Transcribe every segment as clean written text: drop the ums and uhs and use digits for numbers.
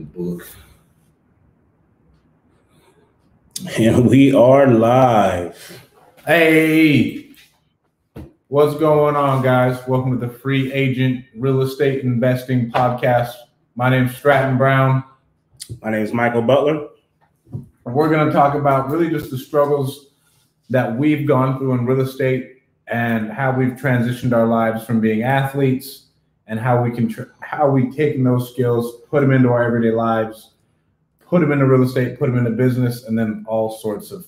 book. And we are live. Hey, what's going on, guys? Welcome to the Free Agent Real Estate Investing Podcast. My name is Stratton Brown. My name is Michael Butler. And we're going to talk about really just the struggles that we've gone through in real estate and how we've transitioned our lives from being athletes and how we've taken those skills, put them into our everyday lives, put them into real estate, put them into business, and then all sorts of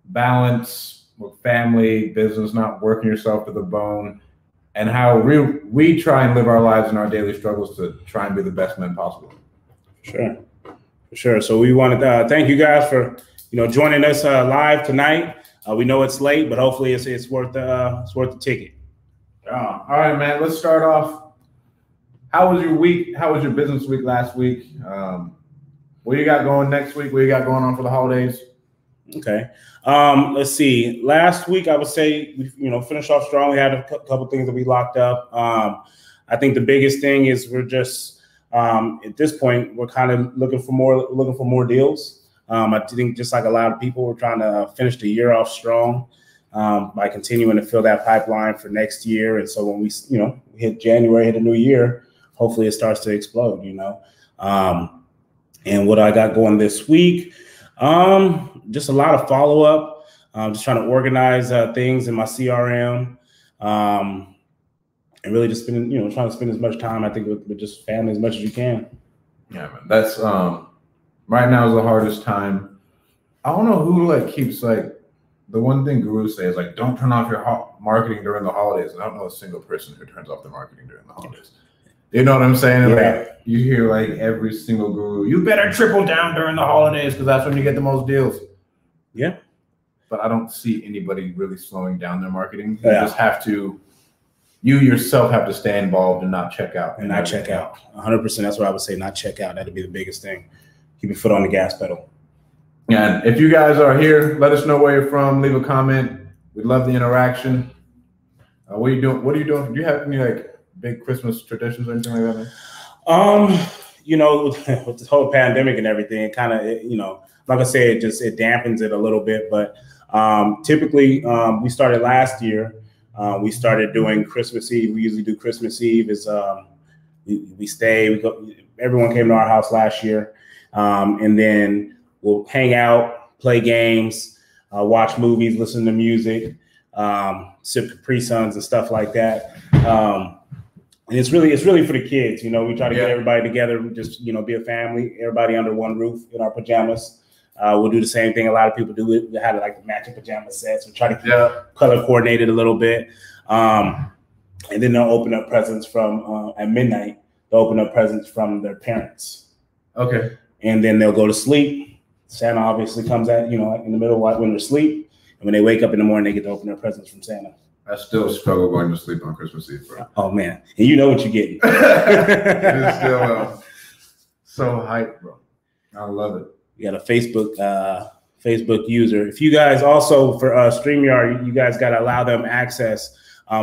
balance with family, business, not working yourself to the bone, and how we try and live our lives in our daily struggles to try and be the best men possible. Sure. So we want to thank you guys for joining us live tonight. We know it's late, but hopefully it's worth the ticket. All right, man. Let's start off. How was your week? How was your business week last week? What you got going next week? What you got going on for the holidays? Okay. Let's see. Last week, I would say we finished off strong. We had a couple things that we locked up. I think the biggest thing is we're just at this point we're kind of looking for more deals. I think just like a lot of people, we're trying to finish the year off strong by continuing to fill that pipeline for next year. And so when we hit January, hit a new year, hopefully it starts to explode. And what I got going this week. Just a lot of follow-up, just trying to organize things in my CRM, and really just trying to spend as much time, I think, with just family as much as you can. Yeah, man. That's right now is the hardest time. I don't know who keeps the one thing gurus say is don't turn off your marketing during the holidays. And I don't know a single person who turns off their marketing during the holidays. You know what I'm saying? Yeah. You hear every single guru, you better triple down during the holidays because that's when you get the most deals. Yeah. But I don't see anybody really slowing down their marketing. You yourself have to stay involved and not check out. And not check out. 100%. That's what I would say, not check out. That'd be the biggest thing. Keep your foot on the gas pedal. And if you guys are here, let us know where you're from. Leave a comment. We'd love the interaction. What are you doing? Do you have any big Christmas traditions or anything like that, man? With this whole pandemic and everything, it kind of, like I said, it dampens it a little bit. But typically, we started last year. We started doing Christmas Eve. We usually do Christmas Eve. We stay. Everyone came to our house last year, and then we'll hang out, play games, watch movies, listen to music, sip Capri Suns and stuff like that. And it's really for the kids. We try to get everybody together, just, be a family, everybody under one roof in our pajamas. We'll do the same thing a lot of people do. We had the matching pajama sets. We try to keep color coordinated a little bit. And then they'll open up presents from, at midnight, they'll open up presents from their parents. Okay. And then they'll go to sleep. Santa obviously comes in the middle when they're asleep. And when they wake up in the morning, they get to open their presents from Santa. I still struggle going to sleep on Christmas Eve, bro. Oh, man. And you know what you're getting. It's still so hype, bro. I love it. We got a Facebook user. If you guys also, for StreamYard, you guys got to allow them access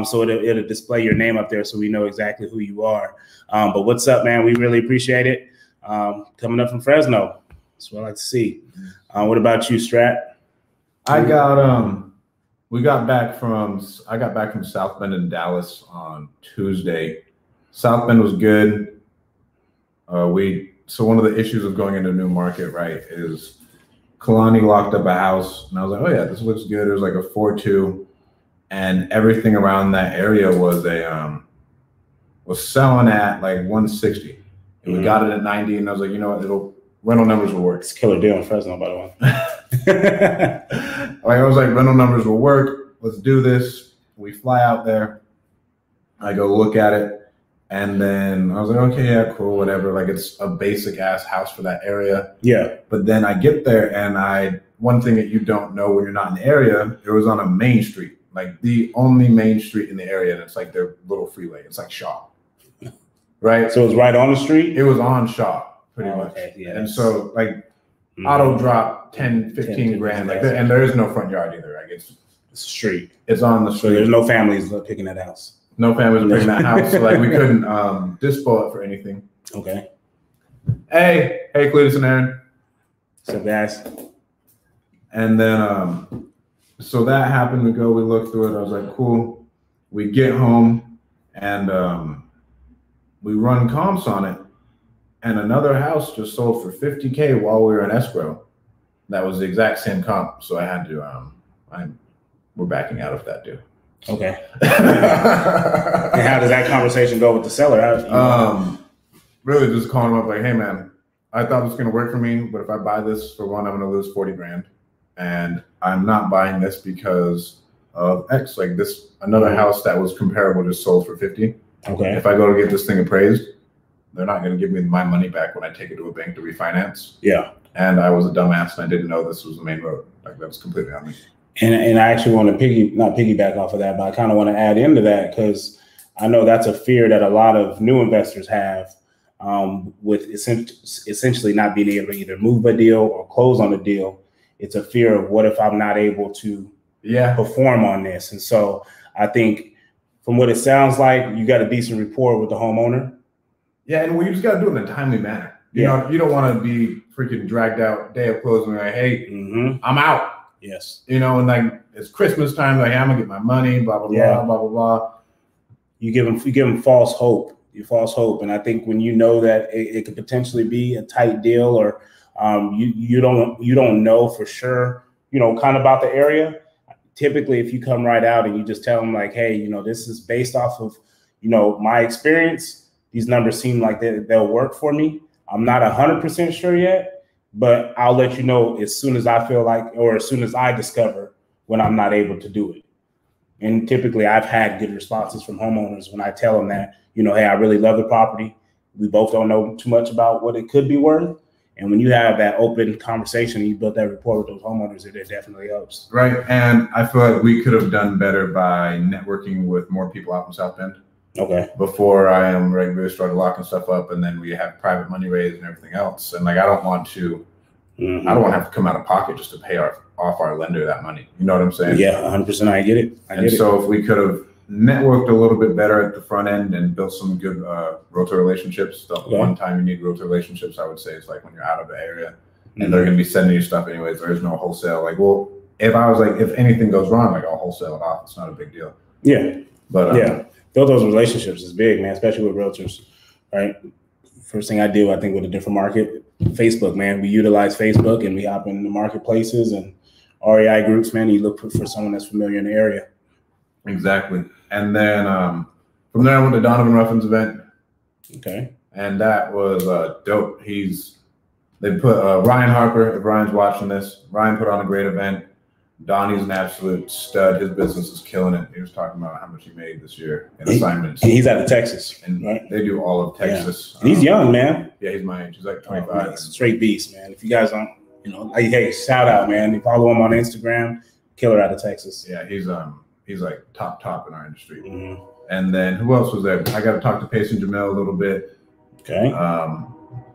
so it'll display your name up there so we know exactly who you are. But what's up, man? We really appreciate it. Coming up from Fresno. That's what I like to see. What about you, Strat? I got back from South Bend in Dallas on Tuesday. South Bend was good. So one of the issues of going into a new market, right, is Kalani locked up a house, and I was like, oh yeah, this looks good. It was like a 4.2, and everything around that area was selling at 160. And we got it at 90, and I was like, you know what, rental numbers will work. It's a killer deal in Fresno, by the way. I was like, rental numbers will work. Let's do this. We fly out there. I go look at it. And then I was like, okay, yeah, cool, whatever. It's a basic ass house for that area. Yeah. But then I get there and one thing that you don't know when you're not in the area, it was on a main street, the only main street in the area. And it's their little freeway. It's Shaw. Right. So it was right on the street? It was on Shaw, pretty much. Okay. Yeah, and so auto drop 10, 15 grand. And there is no front yard either. It's a street. It's on the street. So there's no families picking that house. No families are picking that house. So we couldn't dispo it for anything. Okay. Hey, Cletus and Aaron. What's up, guys? And then, so that happened. We looked through it. I was like, cool. We get home and we run comps on it. And another house just sold for $50K while we were in escrow. That was the exact same comp. So I had to, we're backing out of that deal. Okay. And how does that conversation go with the seller? Really just calling him up like, hey man, I thought this was going to work for me, but if I buy this, for one, I'm going to lose 40 grand. And I'm not buying this because of X. Like this, another house that was comparable just sold for 50. Okay. If I go to get this thing appraised, they're not going to give me my money back when I take it to a bank to refinance. Yeah. And I was a dumbass and I didn't know this was the main road. Like that was completely on me. And I actually want to not piggyback off of that, but I kind of want to add into that because I know that's a fear that a lot of new investors have with essentially not being able to either move a deal or close on a deal. It's a fear of what if I'm not able to perform on this. And so I think from what it sounds like, you got a decent rapport with the homeowner. Yeah, and you just got to do it in a timely manner. You know, you don't want to be freaking dragged out day of closing like, hey, I'm out. Yes. You know, and like it's Christmas time, like I'm gonna get my money, blah blah blah, blah blah blah. You give them false hope. False hope, and I think when you know that it could potentially be a tight deal, or you don't know for sure, kind of about the area. Typically, if you come right out and you just tell them like, hey, this is based off of my experience. These numbers seem like they'll work for me. I'm not 100% sure yet. But I'll let you know as soon as I feel like, or as soon as I discover when I'm not able to do it. And typically I've had good responses from homeowners when I tell them that, hey, I really love the property. We both don't know too much about what it could be worth. And when you have that open conversation, and you build that rapport with those homeowners, it definitely helps. Right. And I feel like we could have done better by networking with more people out in South Bend. Okay. Before I really started locking stuff up, and then we have private money raised and everything else. And like I don't want to have to come out of pocket just to pay off our lender that money. You know what I'm saying? Yeah, 100%. I get it. So if we could have networked a little bit better at the front end and built some good realtor relationships. The one time you need realtor relationships, I would say, is like when you're out of the area and they're going to be sending you stuff anyways. There is no wholesale. Like, well, if anything goes wrong, like I'll wholesale it off. It's not a big deal. Yeah. But build those relationships is big, man, especially with realtors, right? First thing I do, I think, with a different market, Facebook, man. We utilize Facebook and we hop in the marketplaces and REI groups, man. You look for someone that's familiar in the area. Exactly. And then from there, I went to Donovan Ruffin's event. Okay. And that was dope. They put Ryan Harper, if Ryan's watching this, Ryan put on a great event. Donnie's an absolute stud. His business is killing it. He was talking about how much he made this year in assignments. And he's out of Texas. And they do all of Texas. Yeah. And he's young, man. Yeah, he's my age. He's like 25. He's a straight beast, man. If you guys don't, hey, shout out, man. You follow him on Instagram, killer out of Texas. Yeah, he's like top in our industry. Mm-hmm. And then who else was there? I got to talk to Pace and Jamil a little bit. Okay.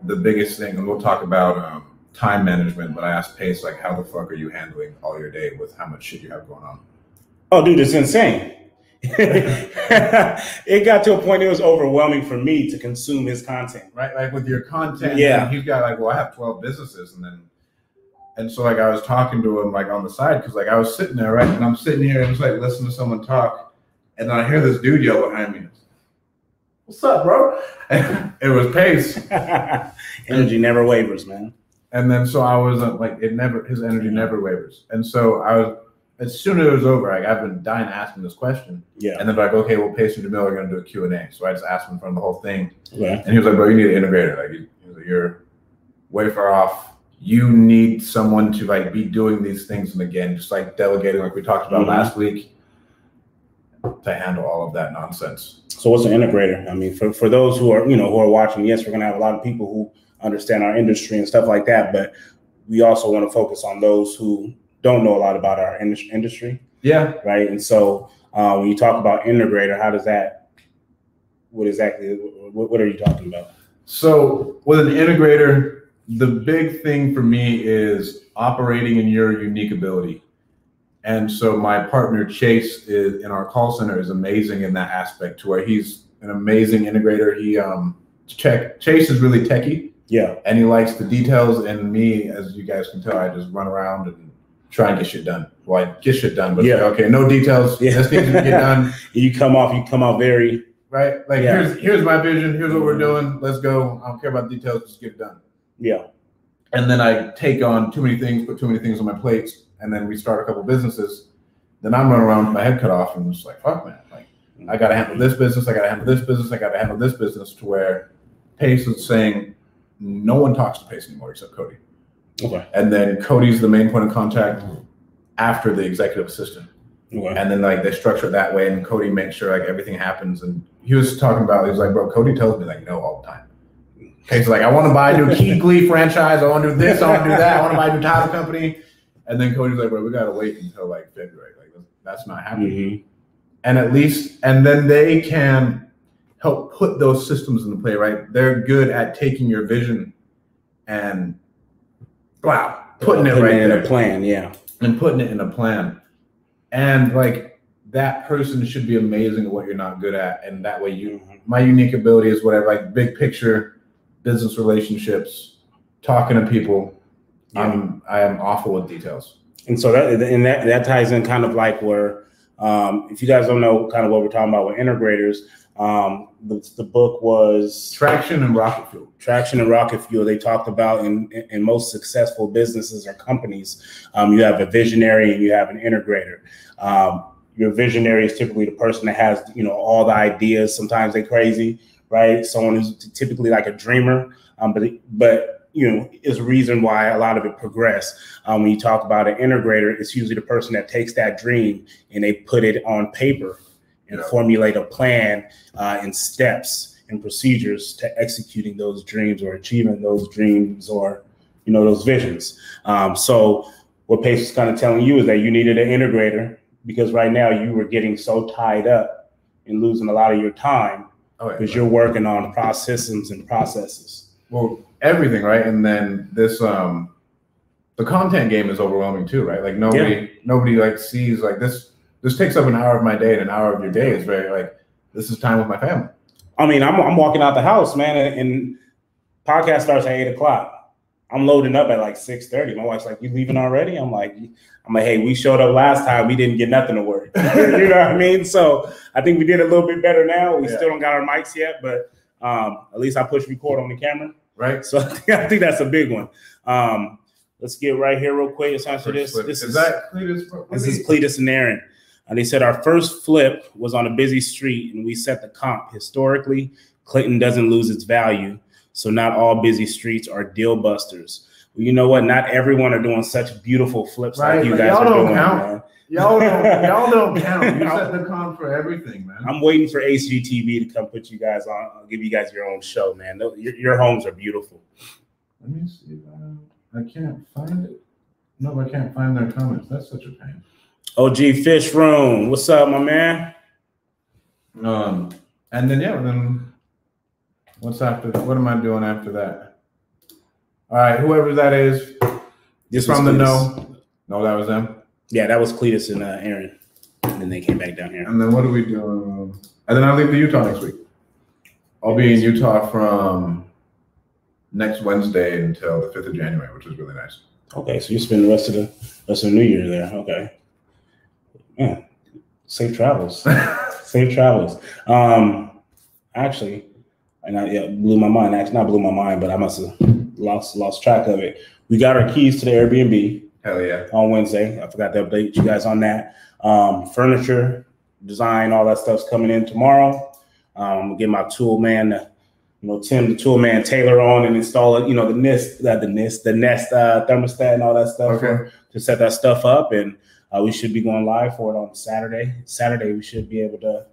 The biggest thing, and we'll talk about time management, but I asked Pace, like, how the fuck are you handling all your day with how much shit you have going on? Oh, dude, it's insane. It got to a point it was overwhelming for me to consume his content. Right, like with your content. Yeah. He's got like, well, I have 12 businesses, and so like I was talking to him like on the side because like I was sitting there, right, and I'm sitting here and just like listening to someone talk, and then I hear this dude yell behind me. What's up, bro? And it was Pace. Energy never wavers, man. And then so I was like, his energy never wavers. And so I was, as soon as it was over, like I've been dying to ask him this question. Yeah. And then like, okay, well, Pace and Jamil are going to do a Q&A. So I just asked him from the whole thing. Yeah. And he was like, bro, you need an integrator. Like, he was like, you're way far off. You need someone to like be doing these things. And again, just like delegating, like we talked about last week, to handle all of that nonsense. So what's an integrator? I mean, for those who are watching, yes, we're going to have a lot of people who understand our industry and stuff like that, but we also want to focus on those who don't know a lot about our industry. Yeah. Right. And so when you talk about integrator, what are you talking about? So with an integrator, the big thing for me is operating in your unique ability. And so my partner Chase in our call center is amazing in that aspect, to where he's an amazing integrator. Chase is really techie. Yeah. And he likes the details. And me, as you guys can tell, I just run around and try and get shit done. Well, I get shit done, but yeah. Like, okay, no details. Yeah. This needs to get done. You come out very right. Like here's my vision. Here's what we're doing. Let's go. I don't care about details. Just get it done. Yeah. And then I take on too many things, put too many things on my plates, and then we start a couple businesses. Then I'm running around with my head cut off and just like, fuck, man. Like, I got to handle this business. I got to handle this business. I got to handle this business, to where Pace is saying no one talks to Pace anymore except Cody. Okay. And then Cody's the main point of contact after the executive assistant. Okay. And then like they structure it that way, and Cody makes sure like everything happens. And he was talking about, he was like, bro, Cody tells me like no all the time. Okay, so like I want to buy a new Key Glee franchise. I want to do this. I want to do that. I want to buy a new title company. And then Cody's like, bro, we got to wait until like February. Like that's not happening. Mm-hmm. And at least, and then they can help put those systems into play, right? They're good at taking your vision and putting it right in there. A plan, yeah. And putting it in a plan. And like that person should be amazing at what you're not good at. And that way my unique ability is whatever, like big picture, business relationships, talking to people. Yeah. I am awful with details. And so that ties in kind of like where, if you guys don't know kind of what we're talking about with integrators, the book was Traction and Rocket Fuel. Traction and Rocket Fuel. They talked about in most successful businesses or companies, you have a visionary and you have an integrator. Your visionary is typically the person that has, all the ideas. Sometimes they're crazy, right? Someone who's typically like a dreamer, but is a reason why a lot of it progressed. When you talk about an integrator, it's usually the person that takes that dream and they put it on paper and formulate a plan and steps and procedures to executing those dreams or achieving those dreams or, those visions. So what Pace is kind of telling you is that you needed an integrator because right now you were getting so tied up and losing a lot of your time because you're working on systems and processes. Well, everything, right? And then this, the content game is overwhelming too, right? Like nobody like sees like this takes up an hour of my day, and an hour of your day is very like, this is time with my family. I mean, I'm walking out the house, man, and podcast starts at 8:00. I'm loading up at like 6:30. My wife's like, you leaving already? I'm like, hey, we showed up last time. We didn't get nothing to work. You know what I mean? So I think we did a little bit better now. We still don't got our mics yet, but at least I push record on the camera. Right. So I think that's a big one. Let's get right here real quick. Let's answer this. This is Cletus and Aaron. And they said our first flip was on a busy street and we set the comp. Historically, Clinton doesn't lose its value. So not all busy streets are deal busters. Well, you know what? Not everyone are doing such beautiful flips like you guys are doing. Man. Y'all don't count. You set the comp for everything, man. I'm waiting for HGTV to come put you guys on. I'll give you guys your own show, man. Your homes are beautiful. Let me see. I can't find it. No, I can't find their comments. That's such a pain. OG Fish Room. What's up, my man? And then what's after? What am I doing after that? All right, whoever that is. This from the know. No, that was them. Yeah, that was Cletus and Aaron. And then they came back down here. And then what are we doing? And then I'll leave to Utah next week. I'll be in Utah from next Wednesday until the 5th of January, which is really nice. Okay, so you spend the rest of the New Year there. Okay. Man, safe travels. Safe travels. Actually, and blew my mind. Actually, not blew my mind, but I must have lost track of it. We got our keys to the Airbnb. Hell yeah. On Wednesday. I forgot to update you guys on that. Furniture, design, all that stuff's coming in tomorrow. I'm gonna get my tool man, Tim, the tool man, Taylor on and install it, the Nest thermostat and all that stuff to set that stuff up. And we should be going live for it on Saturday. Saturday, we should be able to,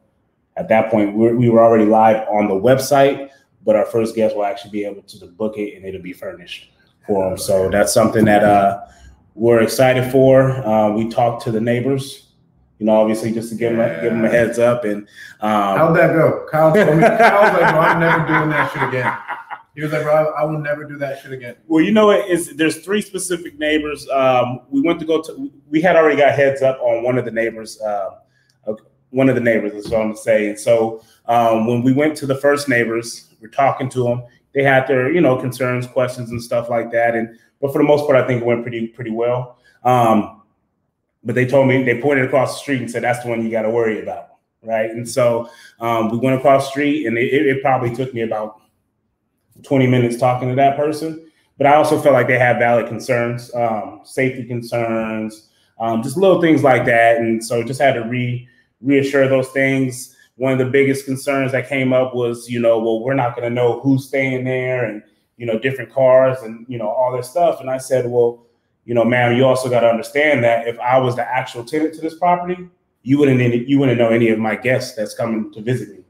at that point, we were already live on the website, but our first guest will actually be able to book it and it'll be furnished for them. So that's something that we're excited for. We talked to the neighbors, obviously just to give them a heads up. And how'd that go? Kyle told me, Kyle was like, bro, I'm never doing that shit again. He was like, bro, I will never do that shit again. Well, there's 3 specific neighbors. We had already got heads up on one of the neighbors. That's what I'm gonna say. And so when we went to the first neighbors, we're talking to them. they had their, you know, concerns, questions, and stuff like that. But for the most part, I think it went pretty well. But they told me, they pointed across the street and said, that's the one you got to worry about, right? And so we went across the street, and it probably took me about 20 minutes talking to that person. But I also felt like they had valid concerns, safety concerns, just little things like that. And so just had to reassure those things. One of the biggest concerns that came up was, you know, well, we're not going to know who's staying there and, you know, different cars and, you know, all this stuff. And I said, well, you know, ma'am, you also got to understand that if I was the actual tenant to this property, you wouldn't know any of my guests that's coming to visit me.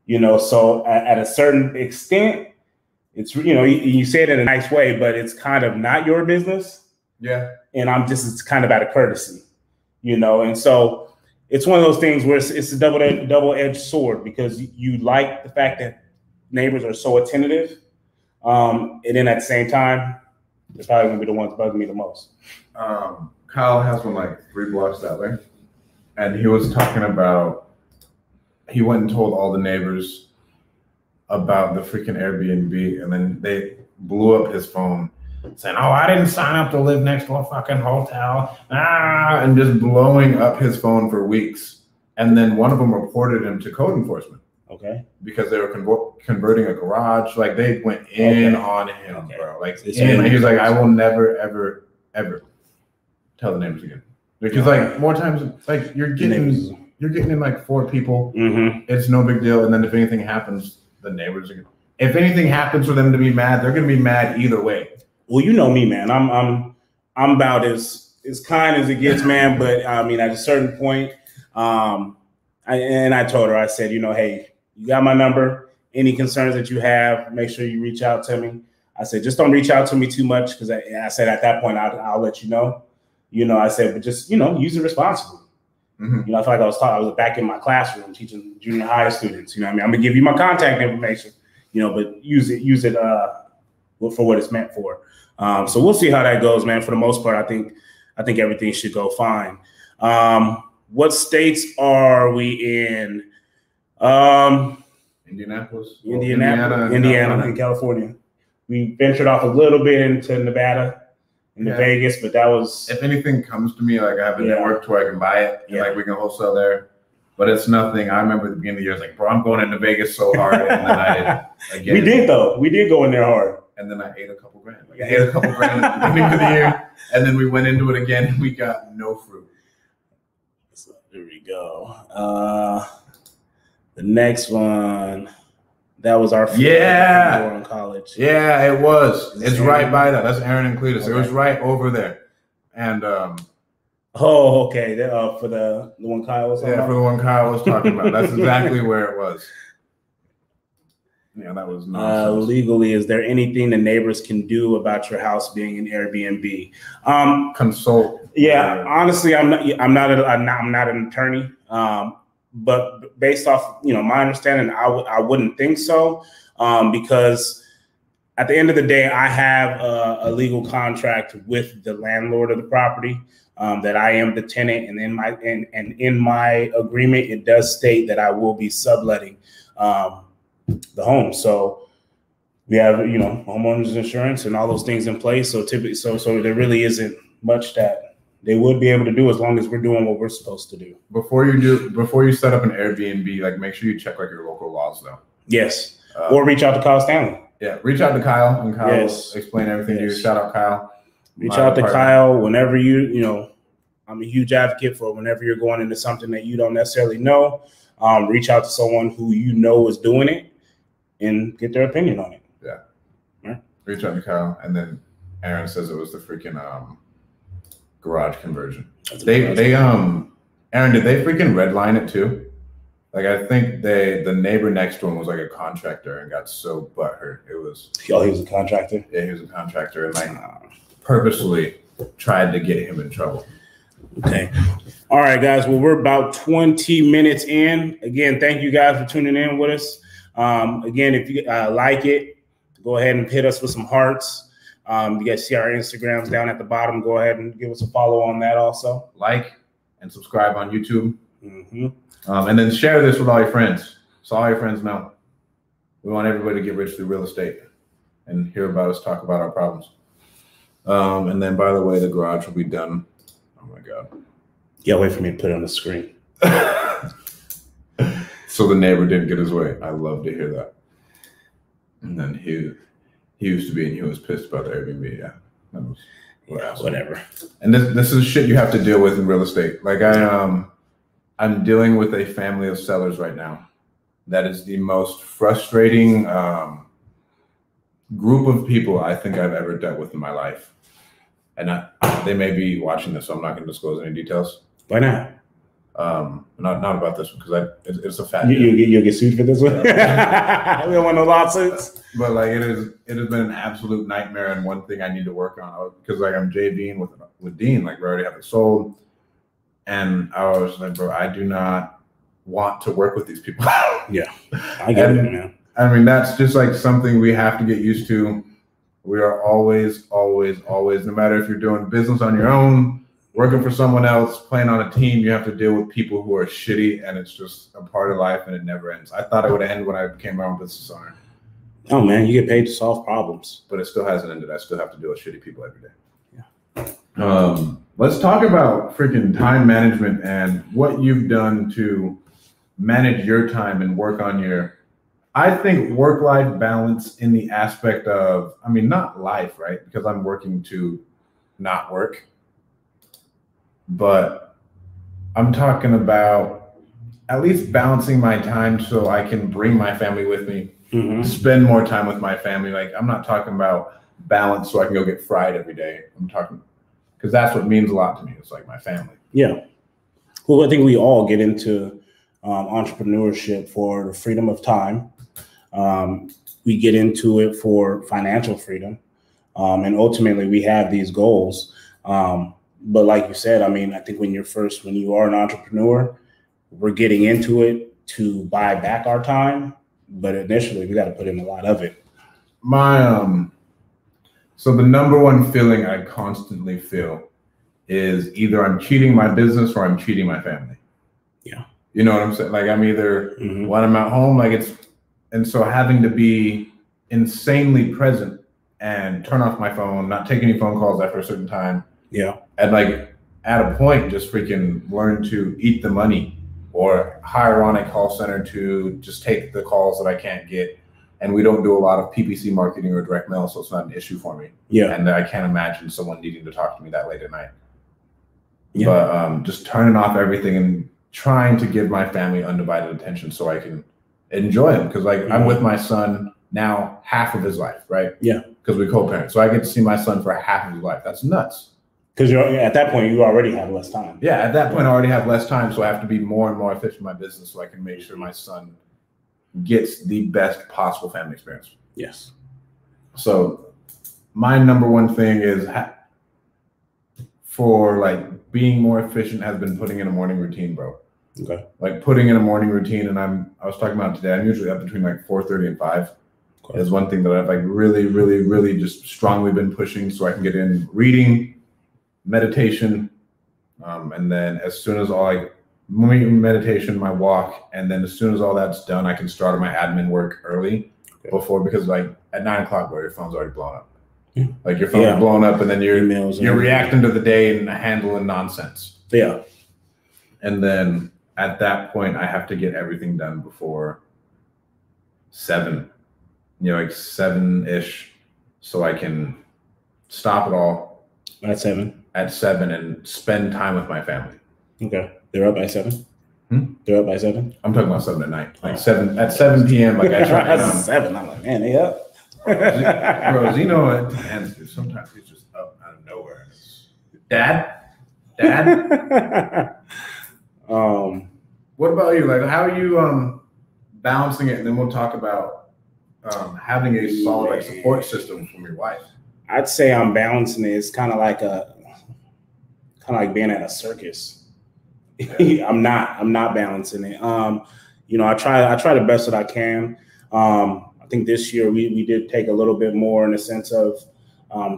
You know, so at a certain extent, it's, you know, you say it in a nice way, but it's kind of not your business. Yeah. And it's kind of out of courtesy, you know? And so it's one of those things where it's a double-edged sword, because you like the fact that neighbors are so attentive. And then at the same time, it's probably gonna be the ones bugging me the most. Kyle has one like 3 blocks that way. And he was talking about, he went and told all the neighbors about the freaking Airbnb, and then they blew up his phone saying, oh, I didn't sign up to live next to a fucking hotel, and just blowing up his phone for weeks. And then one of them reported him to code enforcement. Okay. Because they were converting a garage. Like, they went in on him, bro. Like, he was like, I will never, ever, ever tell the neighbors again. Because like more times, like you're getting in like 4 people. Mm-hmm. It's no big deal. And then if anything happens, the neighbors are. If anything happens for them to be mad, they're gonna be mad either way. Well, you know me, man. I'm about as kind as it gets, man. But I mean, at a certain point, I told her, I said, you know, hey, you got my number. Any concerns that you have, make sure you reach out to me. I said, just don't reach out to me too much, because I said at that point I'll let you know. You know, I said, but just, you know, use it responsibly. Mm-hmm. You know, I feel like I was back in my classroom teaching junior high students. You know what I mean? I'm gonna give you my contact information, you know, but use it for what it's meant for. So we'll see how that goes, man. For the most part, I think everything should go fine. What states are we in? Indianapolis, Indiana, and California. We ventured off a little bit into Nevada. In Vegas, but that was. If anything comes to me, like I have a network to where I can buy it, and like we can wholesale there. But it's nothing. I remember at the beginning of the year, I was like, bro, I'm going into Vegas so hard, and then we did go in there hard, and then I ate a couple grand. Like I ate a couple grand at the beginning of the year, and then we went into it again, and we got no fruit. So here we go. The next one. That was our in college. Yeah, it was. It's right by that. That's Aaron and Cletus. Okay. It was right over there. And oh, okay. For the one Kyle was talking about? For the one Kyle was talking about. That's exactly where it was. Yeah, that was nonsense. Legally, is there anything the neighbors can do about your house being an Airbnb? Consult. Yeah, honestly, I'm not an attorney. But based off, you know, my understanding, I wouldn't think so, because at the end of the day, I have a legal contract with the landlord of the property, that I am the tenant, and in my agreement, it does state that I will be subletting the home. So we have, you know, homeowners insurance and all those things in place. So typically, so there really isn't much that they would be able to do, as long as we're doing what we're supposed to do. Before you set up an Airbnb, like make sure you check like your local laws though. Yes. Or reach out to Kyle Stanley. Yeah. Reach out to Kyle, and Kyle will explain everything to you. Shout out Kyle. Reach out to Kyle whenever you know, I'm a huge advocate for whenever you're going into something that you don't necessarily know, reach out to someone who you know is doing it and get their opinion on it. Yeah. Right. Reach out to Kyle, and then Aaron says it was the freaking garage conversion. Aaron, did they freaking redline it too? Like, I think the neighbor next to him was like a contractor and got so butthurt. It was. Oh, he was a contractor? Yeah, he was a contractor, and like purposely tried to get him in trouble. Okay. All right, guys. Well, we're about 20 minutes in. Again, thank you guys for tuning in with us. Again, if you like it, go ahead and hit us with some hearts. You guys see our Instagrams down at the bottom. Go ahead and give us a follow on that also. Like and subscribe on YouTube. Mm-hmm. And then share this with all your friends, so all your friends know. We want everybody to get rich through real estate and hear about us talk about our problems. And then, by the way, the garage will be done. Oh my God. Yeah, wait for me to put it on the screen. So the neighbor didn't get his way. I love to hear that. And then he used to be, and he was pissed about the Airbnb. Yeah. Whatever. And this is shit you have to deal with in real estate. Like I'm dealing with a family of sellers right now. That is the most frustrating group of people I think I've ever dealt with in my life. And they may be watching this, so I'm not going to disclose any details. Why not? Not about this one, because it's a fat. You'll get sued for this one. We don't want no lawsuits. But like it has been an absolute nightmare, and one thing I need to work on, because like I'm JVing with Dean, like we already have it sold, and I was like, bro, I do not want to work with these people. Yeah, I get it, man. I mean, that's just like something we have to get used to. We are always, no matter if you're doing business on your own, working for someone else, playing on a team, you have to deal with people who are shitty, and it's just a part of life, and it never ends. I thought it would end when I became my own business owner. Oh man, you get paid to solve problems, but it still hasn't ended. I still have to deal with shitty people every day. Yeah. Let's talk about freaking time management and what you've done to manage your time and work on your, I think, work-life balance in the aspect of, I mean, not life, right? Because I'm working to not work, but I'm talking about at least balancing my time so I can bring my family with me. Mm-hmm. Spend more time with my family. Like, I'm not talking about balance so I can go get fried every day. I'm talking, because that's what means a lot to me. It's like my family. Yeah. Well, I think we all get into entrepreneurship for the freedom of time. We get into it for financial freedom. And ultimately we have these goals. But like you said, I mean, I think when you are an entrepreneur, we're getting into it to buy back our time. But initially, we got to put in a lot of it. So the number one feeling I constantly feel is either I'm cheating my business or I'm cheating my family. Yeah. You know what I'm saying? Like I'm either when I'm at home, and so having to be insanely present and turn off my phone, not take any phone calls after a certain time. Yeah. And like at a point, just freaking learn to eat the money. Or hire on a call center to just take the calls that I can't get. And we don't do a lot of PPC marketing or direct mail, so it's not an issue for me. Yeah. And I can't imagine someone needing to talk to me that late at night. Yeah. But just turning off everything and trying to give my family undivided attention so I can enjoy them. Because like I'm with my son now half of his life, right? Yeah. Because we co-parent. So I get to see my son for half of his life. That's nuts. Because at that point, you already have less time. Yeah, at that point, I already have less time, so I have to be more and more efficient in my business so I can make sure my son gets the best possible family experience. Yes. So my number one thing is for like being more efficient has been putting in a morning routine, bro. Okay. Like putting in a morning routine, and I was talking about today, I'm usually up between like 4:30 and 5. Okay. Is one thing that I've like really just strongly been pushing so I can get in reading, meditation, and then as soon as meditation, my walk, and then as soon as all that's done, I can start my admin work early because like at 9 o'clock, where your phone's already blown up. Yeah. Like your phone's blown up, and then you're reacting to the day and handling nonsense. Yeah. And then at that point, I have to get everything done before 7, like 7-ish, so I can stop it all. At 7 and spend time with my family. Okay. They're up by 7? They're up by 7? I'm talking about 7 at night. Like 7 at 7 p.m. Like I try to 7. I'm like, man, they up. Bro, Zeno, and sometimes he's just up out of nowhere. Dad? What about you? Like, how are you balancing it? And then we'll talk about having a solid support system from your wife. I'd say I'm balancing it. It's kind of like being at a circus. Yeah. I'm not balancing it. I try the best that I can. I think this year we did take a little bit more in the sense of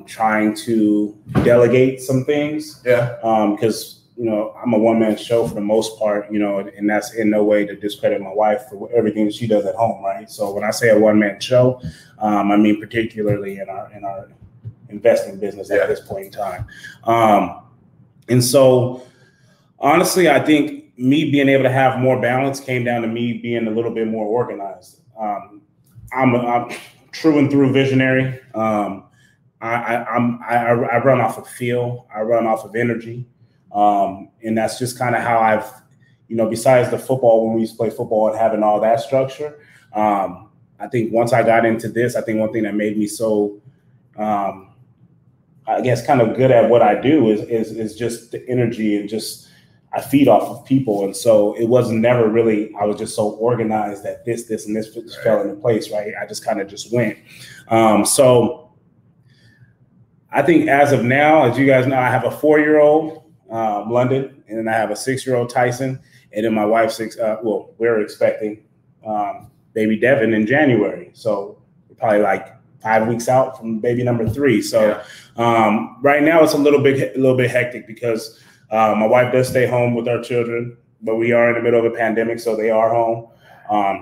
trying to delegate some things. Yeah. Because I'm a one-man show for the most part, and that's in no way to discredit my wife for everything that she does at home, right? So when I say a one-man show, I mean particularly in our investing business at this point in time. And so honestly, I think me being able to have more balance came down to me being a little bit more organized. I'm true and through visionary. I run off of feel. I run off of energy. And that's just kind of how I've, besides the football, when we used to play football and having all that structure, I think once I got into this, I think one thing that made me so, I guess, kind of good at what I do is just the energy and just I feed off of people. And so it wasn't never really, I was just so organized that this, and this just fell into place, right? I just kind of just went. So I think as of now, as you guys know, I have a 4-year-old, London, and then I have a 6-year-old Tyson, and then my wife's we're expecting baby Devin in January. So we're probably like 5 weeks out from baby number 3. So right now it's a little bit hectic because my wife does stay home with our children, but we are in the middle of a pandemic, so they are home.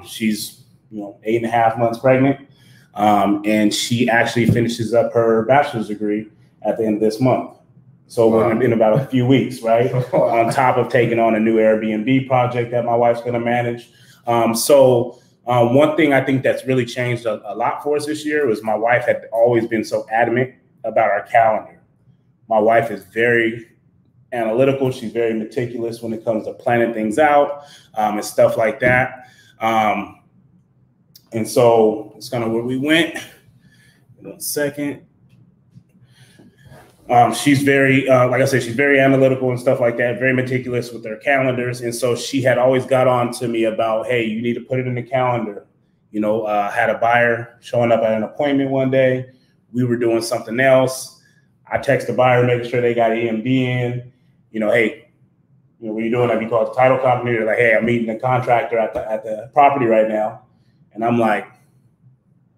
She's 8.5 months pregnant, and she actually finishes up her bachelor's degree at the end of this month. So in about a few weeks, right? On top of taking on a new Airbnb project that my wife's going to manage. So one thing I think that's really changed a lot for us this year was my wife had always been so adamant about our calendar. My wife is very analytical. She's very meticulous when it comes to planning things out and stuff like that. And so it's kind of where we went. In a second. She's very, like I said, she's very analytical and stuff like that, very meticulous with her calendars. And so she had always got on to me about, hey, you need to put it in the calendar. Had a buyer showing up at an appointment one day. We were doing something else. I text the buyer, making sure they got EMD in. Hey, what are you doing? Have you called the title company? They're like, hey, I'm meeting the contractor at the property right now. And I'm like,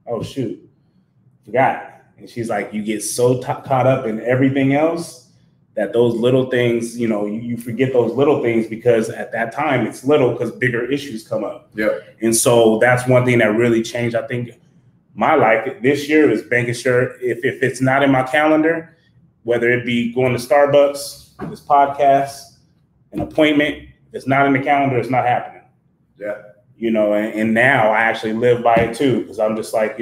oh, shoot, forgot. And she's like, you get so caught up in everything else that those little things, you forget those little things because at that time it's little because bigger issues come up. Yeah. And so that's one thing that really changed, I think, my life this year is making sure if it's not in my calendar, whether it be going to Starbucks, this podcast, an appointment, if it's not in the calendar, it's not happening. Yeah. And now I actually live by it too, because I'm just like,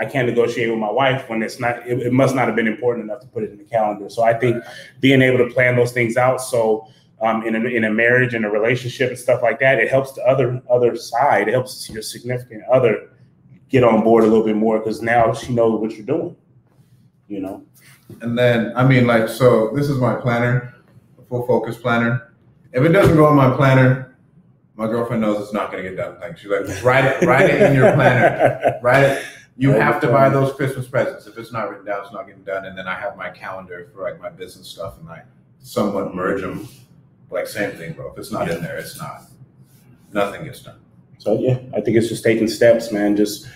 I can't negotiate with my wife when it's not, it must not have been important enough to put it in the calendar. So I think being able to plan those things out. So in a marriage and a relationship and stuff like that, it helps the other side. It helps your significant other get on board a little bit more because now she knows what you're doing, And then, so this is my planner, a full focus planner. If it doesn't go on my planner, my girlfriend knows it's not going to get done. Like she's like, write it in your planner, write it. You have to buy those Christmas presents. If it's not written down, it's not getting done. And then I have my calendar for like my business stuff and I somewhat merge them. Like same thing, bro. If it's not in there, it's not. Nothing gets done. So yeah, I think it's just taking steps, man. Just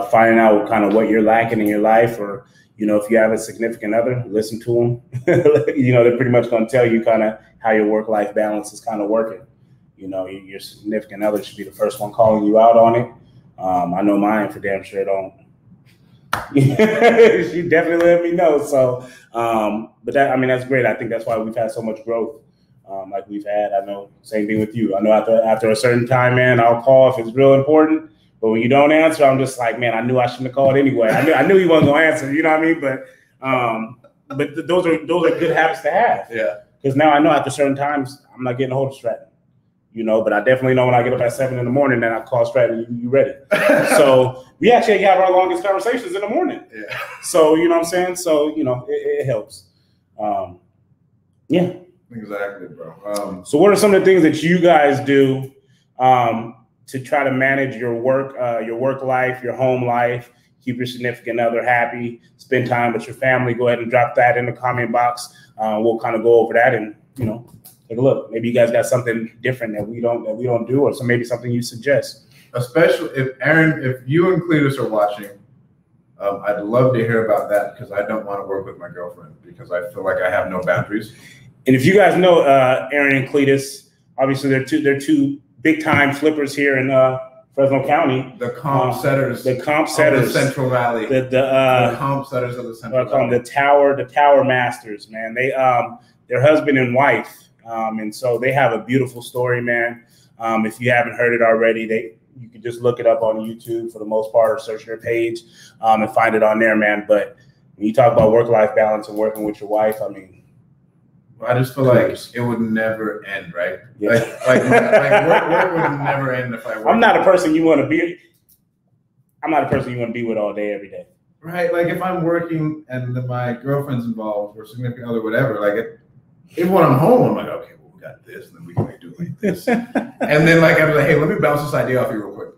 finding out kind of what you're lacking in your life, or if you have a significant other, listen to them. They're pretty much going to tell you kind of how your work-life balance is kind of working. Your significant other should be the first one calling you out on it. I know mine for damn sure don't. She definitely let me know. So, but that's great. I think that's why we've had so much growth, like we've had. I know same thing with you. I know after a certain time, man, I'll call if it's real important. But when you don't answer, I'm just like, man, I knew I shouldn't have called anyway. I knew he wasn't gonna answer. You know what I mean? But those are good habits to have. Yeah. Because now I know after certain times, I'm not getting a hold of Stratton. But I definitely know when I get up at 7 in the morning, then I call Stratton, you ready? So we actually have our longest conversations in the morning. Yeah. So, you know what I'm saying? So, it helps. Yeah. Exactly, bro. So what are some of the things that you guys do to try to manage your work life, your home life, keep your significant other happy, spend time with your family? Go ahead and drop that in the comment box. We'll kind of go over that and, take a look. Maybe you guys got something different that we don't do, or maybe something you suggest. Especially if Aaron, if you and Cletus are watching, I'd love to hear about that because I don't want to work with my girlfriend because I feel like I have no boundaries. And if you guys know Aaron and Cletus, obviously they're two big time flippers here in Fresno County. The comp setters. The comp setters. Of the Central Valley. The comp setters of the Central Valley. The tower masters, man. They they're husband and wife, and so they have a beautiful story, man. If you haven't heard it already, you can just look it up on YouTube for the most part, or search their page and find it on there, man. But when you talk about work-life balance and working with your wife, I mean, I just feel like it would never end, right? Yeah. Like work would never end if I work. I'm not a person you want to be. I'm not a person you want to be with all day, every day. Right. Like if I'm working and my girlfriend's involved or significant other, whatever, like even when I'm home, I'm like, okay, well, we got this, and then we can like do it like this. And then like I'm like, hey, let me bounce this idea off you real quick.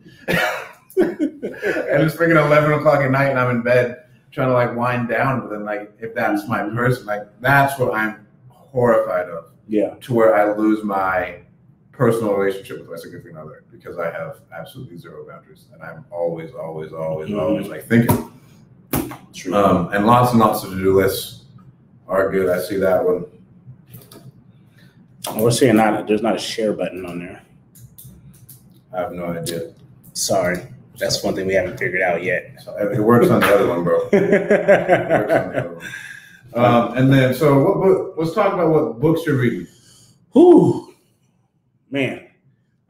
And it's freaking 11 o'clock at night and I'm in bed trying to like wind down. But then like if that's my person, like that's what I'm horrified of. Yeah. To where I lose my personal relationship with my significant other because I have absolutely zero boundaries and I'm always like thinking. True. And lots of to-do lists are good. I see that one. We're seeing there's not a share button on there. I have no idea. Sorry. That's one thing we haven't figured out yet. It works on the other one, bro. It works on the other one. And then, so what book? Let's talk about what books you're reading. Whew, man.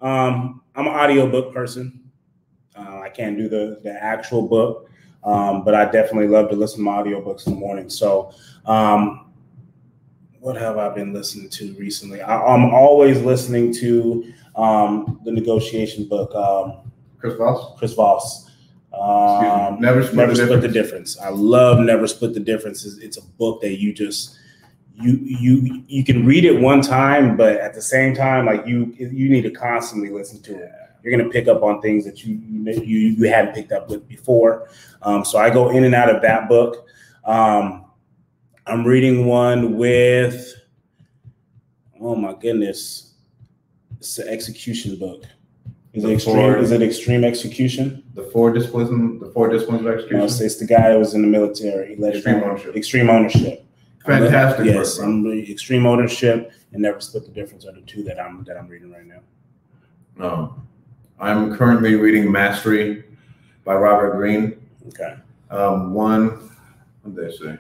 I'm an audiobook person. I can't do the actual book, but I definitely love to listen to my audiobooks in the morning. So, what have I been listening to recently? I'm always listening to the negotiation book. Chris Voss? Chris Voss. Never Split the Difference. I love Never Split the Difference. It's a book that you just you can read it one time, but at the same time, like you need to constantly listen to it. You're gonna pick up on things that you hadn't picked up with before. So I go in and out of that book. I'm reading one with, oh my goodness, it's an execution book. Is it Extreme Execution? The four disciplines of execution. No, it's the guy who was in the military. He led Extreme Ownership. Fantastic. Yes, Extreme Ownership and Never Split the Difference are the two that I'm reading right now. I'm currently reading Mastery by Robert Greene. Okay. What did they say?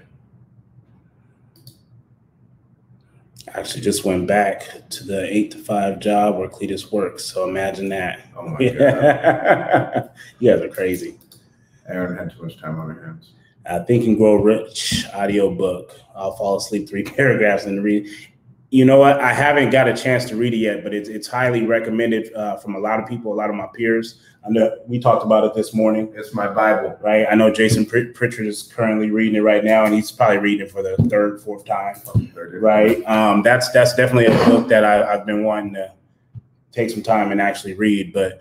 I actually just went back to the 8 to 5 job where Cletus works. So imagine that. Oh my God. You guys are crazy. Aaron had too much time on her hands. Think and Grow Rich audiobook. I'll fall asleep 3 paragraphs and read. You know what? I haven't got a chance to read it yet, but it's highly recommended from a lot of people, a lot of my peers. I know we talked about it this morning. It's my Bible, right? I know Jason Pritchard is currently reading it right now, and he's probably reading it for the third, fourth time, right? That's definitely a book that I've been wanting to take some time and actually read. But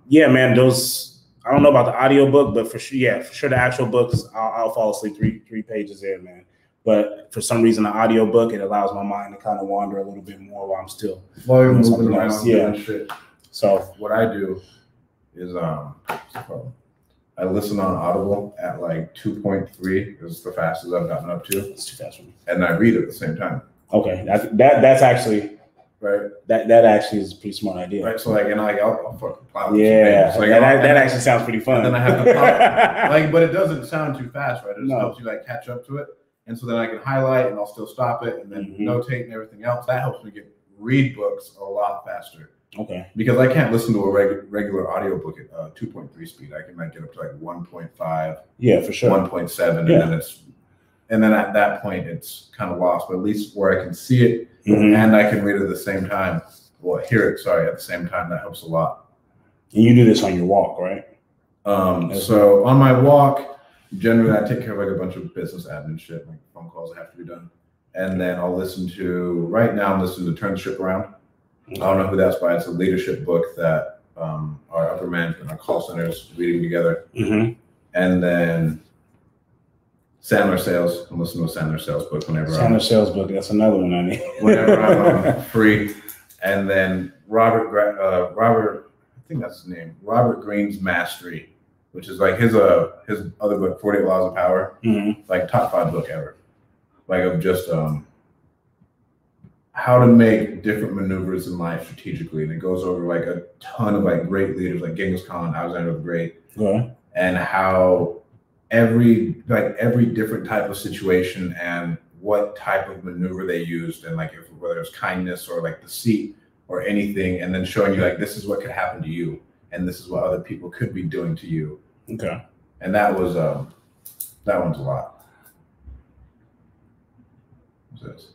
yeah, man, I don't know about the audiobook, but for sure the actual books, I'll fall asleep three pages in, man. But for some reason, the audiobook, it allows my mind to kind of wander a little bit more while I'm still moving around. Yeah. Shit. So what I do is I listen on Audible at like 2.3 is the fastest I've gotten up to. It's too fast for me. And I read at the same time. Okay, that's actually right. That actually is a pretty smart idea. Right. So like, and I'll fucking plow. Yeah. So that actually sounds pretty fun. And then I have to pop, but it doesn't sound too fast, right? It just helps you like catch up to it. And so then I can highlight and I'll still stop it and then notate and everything else. That helps me read books a lot faster. Okay. Because I can't listen to a regular audiobook at 2.3 speed. I can like get up to like 1.5. Yeah, for sure. 1.7. Yeah. And then at that point it's kind of lost, but at least where I can see it and I can read it at the same time. Well, hear it, at the same time. That helps a lot. And you do this on your walk, right? So on my walk, generally, I take care of like a bunch of business admin shit, like phone calls that have to be done. And then I'll right now I'm listening to Turn the Ship Around. I don't know who that's by. It's a leadership book that our upper management, our call centers reading together. And then Sandler Sales. I'm listening to a Sandler Sales book whenever Sales book, that's another one I need. Whenever I'm free. And then Robert, I think that's his name, Robert Greene's Mastery. which is like his other book, 48 Laws of Power, like top 5 book ever, like of just how to make different maneuvers in life strategically, and it goes over like a ton of like great leaders like Genghis Khan, Alexander the Great, and how every different type of situation and what type of maneuver they used, and like whether it's kindness or like deceit or anything, and then showing you like this is what could happen to you, and this is what other people could be doing to you. Okay. And that was that one's a lot. What's this?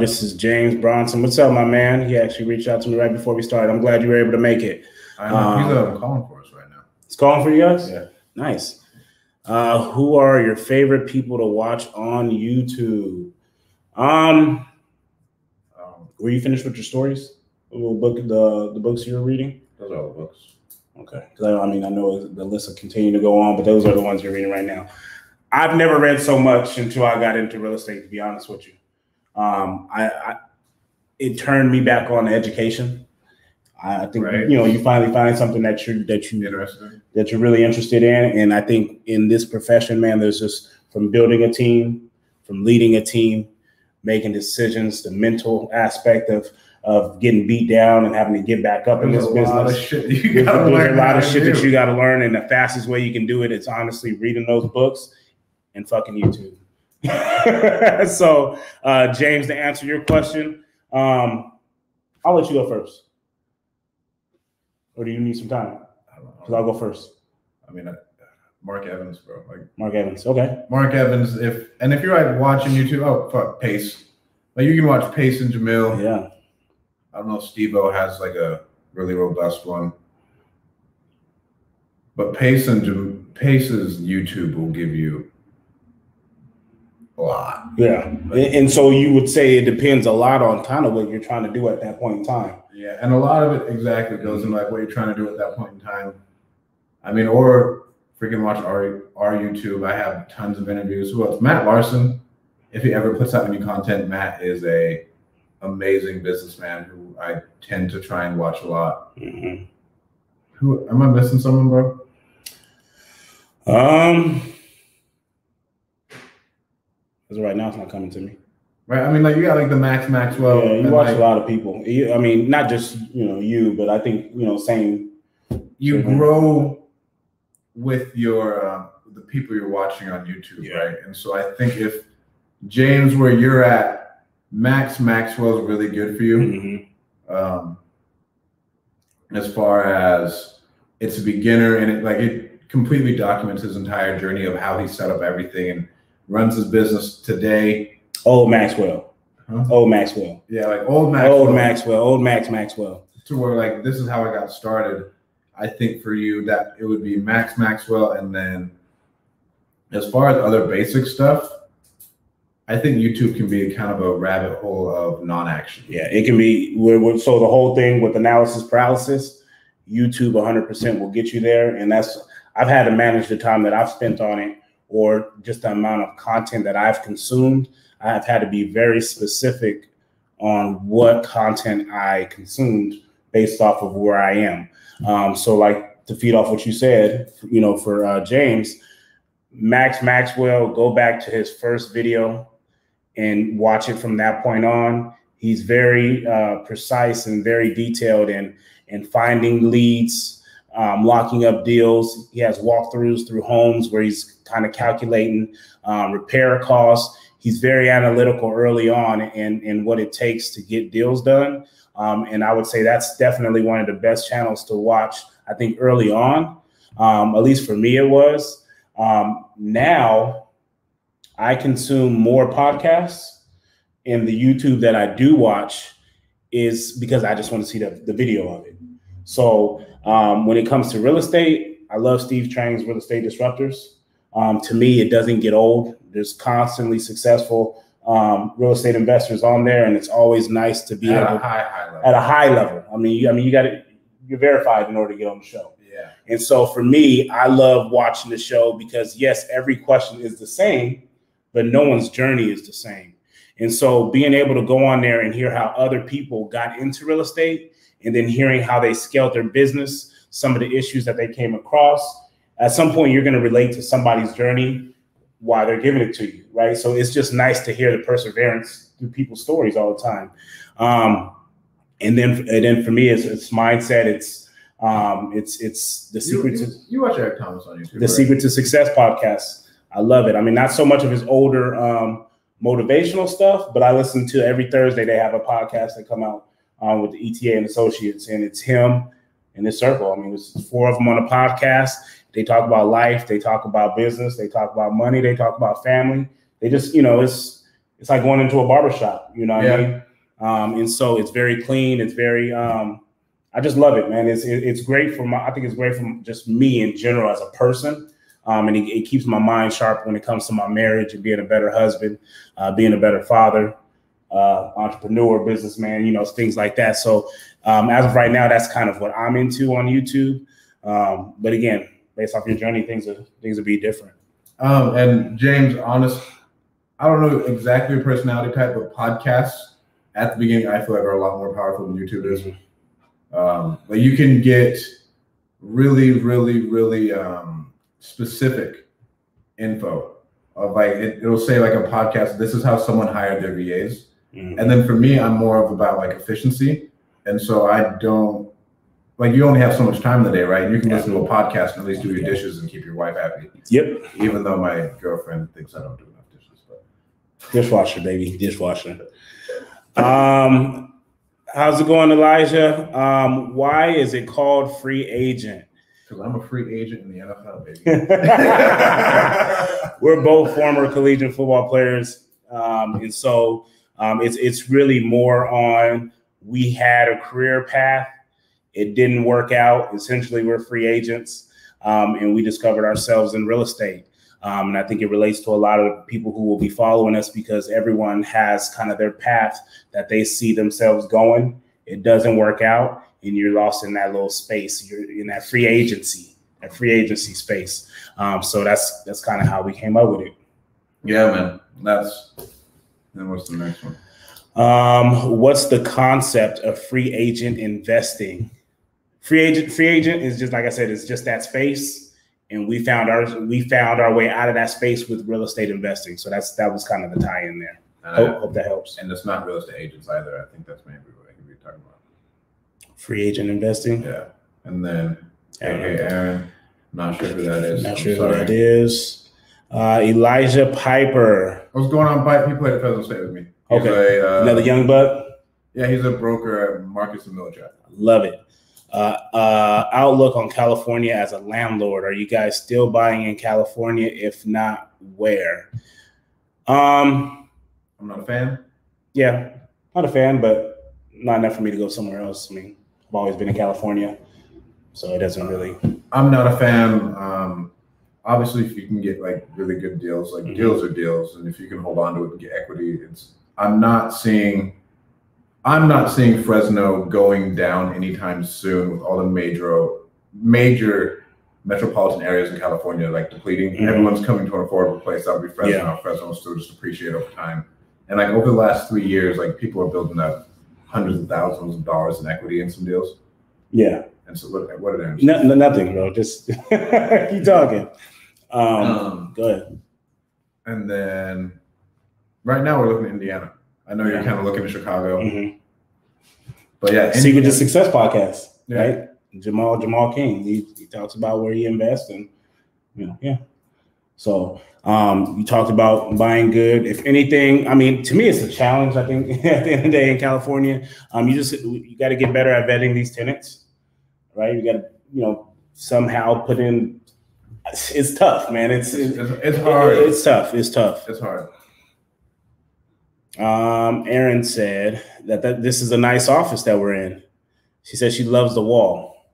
This is James Bronson. What's up, my man? He actually reached out to me right before we started. I'm glad you were able to make it. I know. He's calling for us right now. He's calling for you guys? Yeah. Nice. Who are your favorite people to watch on YouTube? Were you finished with your stories? The little book, the books you were reading? Those are all the books. Okay. Because I know the list will continue to go on, but those are the ones you're reading right now. I've never read so much until I got into real estate, to be honest with you. It turned me back on education. I think you finally find something that you're really interested in, and I think in this profession, man, there's just from building a team, from leading a team, making decisions, the mental aspect of getting beat down and having to get back up in this business. There's a lot of shit that you got to learn, and the fastest way you can do it is honestly reading those books and fucking YouTube. So, James, to answer your question, I'll let you go first. Or do you need some time? Because I'll go first. I mean, Mark Evans, bro. Like Mark Evans. Okay. Mark Evans. If you're like watching YouTube, Pace. Like you can watch Pace and Jamil. Yeah. I don't know if Steve-O has like a really robust one. But Pace's YouTube will give you a lot. Yeah. And so you would say it depends a lot on kind of what you're trying to do at that point in time. Yeah. And a lot of it exactly goes in like what you're trying to do at that point in time. I mean, or freaking watch our YouTube. I have tons of interviews. Who else? Matt Larson. If he ever puts out new content, Matt is a amazing businessman who I tend to try and watch a lot. Who am I missing someone, bro? Because right now it's not coming to me. Right. I mean, like you got like the Maxwell. Yeah, you watch a lot of people. I mean, not just you, but I think same. You grow with your the people you're watching on YouTube, right? And so I think if James, where you're at, Maxwell is really good for you. As far as it's a beginner, and it completely documents his entire journey of how he set up everything and runs his business today. Old Maxwell. Old Maxwell. Yeah, like old Maxwell. Old Maxwell. To where like this is how I got started. I think for you that it would be Maxwell, and then as far as other basic stuff, I think YouTube can be kind of a rabbit hole of non-action. Yeah, it can be. So the whole thing with analysis paralysis, YouTube 100% will get you there, and I've had to manage the time that I've spent on it, or just the amount of content that I've consumed. I've had to be very specific on what content I consumed based off of where I am. So like to feed off what you said, for James, Maxwell, go back to his first video and watch it from that point on. He's very precise and very detailed in finding leads, locking up deals. He has walkthroughs through homes where he's kind of calculating repair costs. He's very analytical early on in what it takes to get deals done. And I would say that's definitely one of the best channels to watch, I think, early on. At least for me, it was. Now, I consume more podcasts, and the YouTube that I do watch is because I just want to see the video of it. So when it comes to real estate, I love Steve Trang's Real Estate Disruptors. To me, it doesn't get old. There's constantly successful real estate investors on there, and it's always nice to be at a high level. I mean, you're verified in order to get on the show. Yeah. And so for me, I love watching the show because yes, every question is the same, but no one's journey is the same. And so being able to go on there and hear how other people got into real estate, and then hearing how they scaled their business. some of the issues that they came across. At some point, you're going to relate to somebody's journey while they're giving it to you, right? So it's just nice to hear the perseverance through people's stories all the time. And then for me, it's mindset. It's the secret to you watch Eric Thomas on YouTube. The Secret to Success podcast. I love it. I mean, not so much of his older motivational stuff, but I listen to every Thursday. They have a podcast that come out with the ETA and Associates, and it's him and his circle. I mean, there's 4 of them on the podcast. They talk about life. They talk about business. They talk about money. They talk about family. They just, it's like going into a barbershop, you know what I mean? And so it's very clean. It's very, I just love it, man. It's great I think it's great for just me in general as a person. And it keeps my mind sharp when it comes to my marriage and being a better husband, being a better father, entrepreneur, businessman, things like that. So as of right now, that's kind of what I'm into on YouTube. But again, based off your journey, things will be different. And James, I don't know exactly your personality type, but podcasts at the beginning, I feel like are a lot more powerful than YouTube is. But you can get really, really, really specific info of like, it'll say like a podcast, this is how someone hired their VAs. Mm-hmm. And then for me, I'm more of about like efficiency. And so I don't, like, you only have so much time in the day, right? You can listen to a podcast and at least do your dishes and keep your wife happy. Yep. Even though my girlfriend thinks I don't do enough dishes. But dishwasher, baby, dishwasher. How's it going, Elijah? Why is it called free agent? Because I'm a free agent in the NFL, baby. We're both former collegiate football players. And so it's really more on, we had a career path. It didn't work out. Essentially, we're free agents, and we discovered ourselves in real estate. And I think it relates to a lot of people who will be following us because everyone has kind of their path that they see themselves going. It doesn't work out, and you're lost in that little space. You're in that free agency space. So that's kind of how we came up with it. Yeah, man. Then what's the next one? What's the concept of free agent investing? Free agent is just, like I said, it's just that space, and we found our way out of that space with real estate investing. So that was kind of the tie in there. Hope that helps. And it's not real estate agents either. I think that's maybe what I could be talking about. Free agent investing. Yeah, and then Aaron, not sure who that is. Not sure who that is. Elijah Piper. What's going on, Pipe? He played at Fresno State with me. He's okay, another young buck. Yeah, he's a broker at Marcus and Millichap. Love it. Outlook on California as a landlord. Are you guys still buying in California? If not, where? I'm not a fan. Yeah, not a fan, but not enough for me to go somewhere else. I mean, I've always been in California, so it doesn't really. I'm not a fan. Obviously, if you can get like really good deals, like deals are deals, and if you can hold on to it and get equity, I'm not seeing Fresno going down anytime soon with all the major metropolitan areas in California like depleting. Everyone's coming to an affordable place. That would be Fresno. Yeah. Fresno will still just appreciate over time. And like over the last 3 years, like people are building up hundreds of thousands of dollars in equity in some deals. Yeah. And so what did nothing, bro. Just keep talking. Go ahead. And then right now we're looking at Indiana. I know you're kind of looking at Chicago. But yeah, Secret to Success podcast, right? Jamal King. He talks about where he invests and So you talked about buying good. If anything, I mean, to me, it's a challenge. I think at the end of the day in California, you got to get better at vetting these tenants, right? You got to somehow put in. It's tough, man. It's hard. It's tough. It's hard. Erin said that this is a nice office that we're in. She said she loves the wall.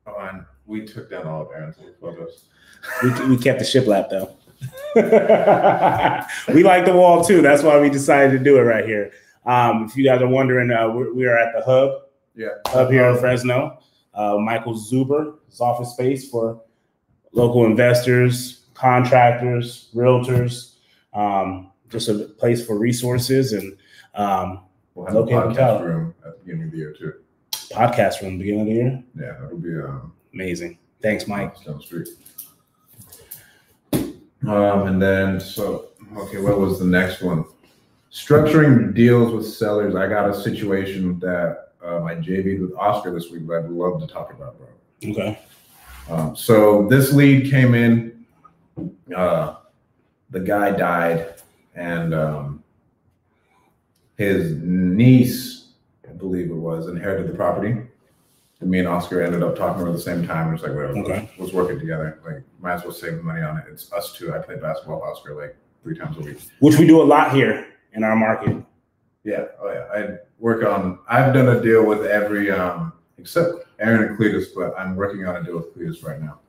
Oh, and we took down all of Erin's photos. We kept the shiplap though. We like the wall too. That's why we decided to do it right here. If you guys are wondering, we are at the Hub. Yeah. Hub here in Fresno. Michael Zuber's office space for local investors, contractors, realtors. Just a place for resources and we'll have a podcast room at the beginning of the year too. podcast from the beginning of the year. Yeah, that'll be amazing. Thanks, Mike. Down the street. And then what was the next one? Structuring deals with sellers. I got a situation that I JV'd with Oscar this week, but I'd love to talk about, bro. Okay. So this lead came in. The guy died, and his niece, I believe it was, inherited the property. And me and Oscar ended up talking at the same time. It was like, whatever, okay. Let's work it together. Like, might as well save money on it. It's us two. I play basketball with Oscar like 3 times a week. Which we do a lot here in our market. Yeah. Oh yeah. I've done a deal with every except Aaron and Cletus, but I'm working on a deal with Cletus right now.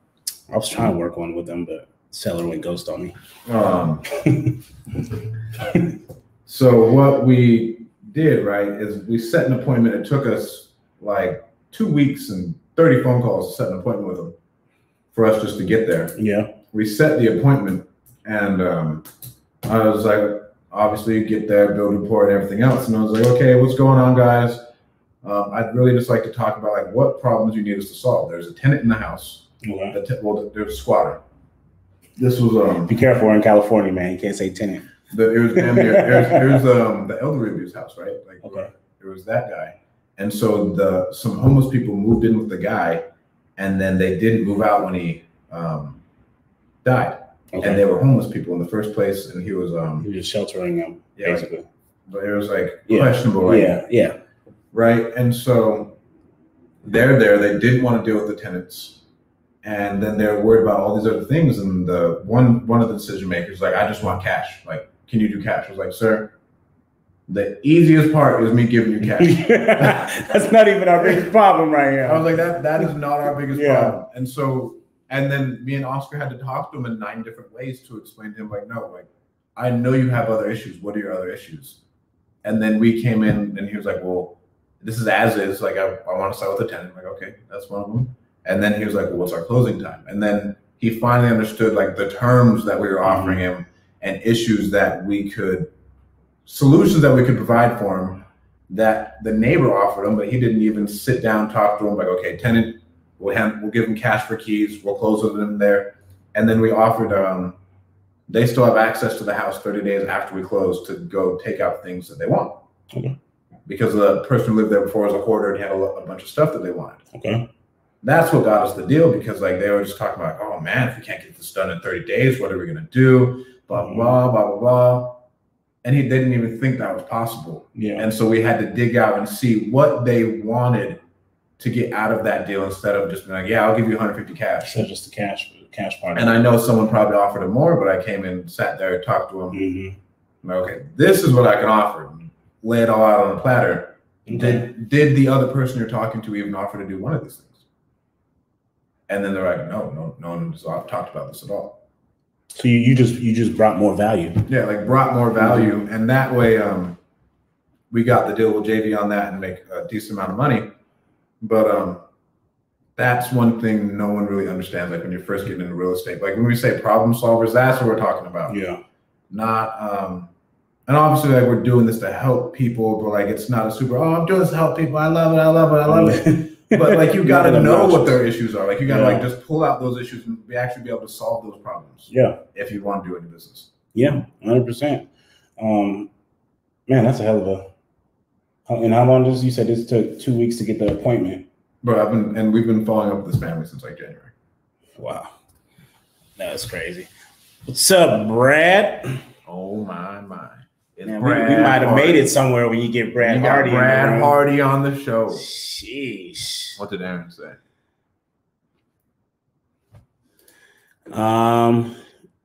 I was trying to work one with them, but seller went ghost on me. So what we did, right, is we set an appointment. It took us like 2 weeks and 30 phone calls to set an appointment with them for us just to get there. Yeah. We set the appointment, and I was like, obviously get there, build rapport and everything else. And I was like, okay, what's going on, guys? I'd really just like to talk about like what problems you need us to solve. There's a tenant in the house. Okay. There's a squatter. This was be careful, we're in California, man. You can't say tenant. It was the elderly abuse house, right? Like, okay. It was that guy. And so some homeless people moved in with the guy, and then they didn't move out when he died. Okay. And they were homeless people in the first place, and he was just sheltering them, basically. But it was like questionable, right? Yeah. Right. And so they're there. They didn't want to deal with the tenants, and then they're worried about all these other things. And one of the decision makers like, I just want cash. Like, can you do cash? I was like, sir, the easiest part is me giving you cash. That's not even our biggest problem right here. I was like, that is not our biggest problem. And then me and Oscar had to talk to him in 9 different ways to explain to him, like, no, like, I know you have other issues. What are your other issues? And then we came in, and he was like, well, this is as is. Like, I want to sell with a tenant. I'm like, okay, that's one of them. And then he was like, well, what's our closing time? And then he finally understood, like, the terms that we were offering him and solutions that we could provide for him that the neighbor offered him, but he didn't even sit down, talk to him, like, okay, tenant, we'll give them cash for keys. We'll close with them there. And then we offered, they still have access to the house 30 days after we close to go take out things that they want. Okay. Because the person who lived there before was a hoarder and had a bunch of stuff that they wanted. Okay. That's what got us the deal, because like they were just talking about, oh man, if we can't get this done in 30 days, what are we going to do? Blah, blah, blah, blah, blah. And they didn't even think that was possible. Yeah. And so we had to dig out and see what they wanted to get out of that deal, instead of just being like, yeah, I'll give you 150 cash. So just the cash part. And I know someone probably offered him more, but I came in, sat there, talked to him. Like, okay, this is what I can offer. Lay it all out on a platter. Okay. Did the other person you're talking to even offer to do one of these things? And then they're like, no one has talked about this at all. So you just brought more value. Yeah, like brought more value, and that way, we got the deal with JV on that and make a decent amount of money. But that's one thing no one really understands. Like when you're first getting into real estate, like when we say problem solvers, that's what we're talking about. Yeah. Not and obviously like we're doing this to help people, but like it's not a super, oh, I'm doing this to help people. I love it. But like you got to know what their issues are. Like you got to like just pull out those issues and actually be able to solve those problems. Yeah. If you want to do any business. Yeah, 100%. Man, that's a hell of a. And how long you said this took 2 weeks to get the appointment? Bro, we've been following up with this family since like January. Wow, that's crazy. What's up, Brad? Oh my. Man, we might have made it somewhere when you get Brad Hardy. Brad Hardy on the show. Sheesh. What did Aaron say?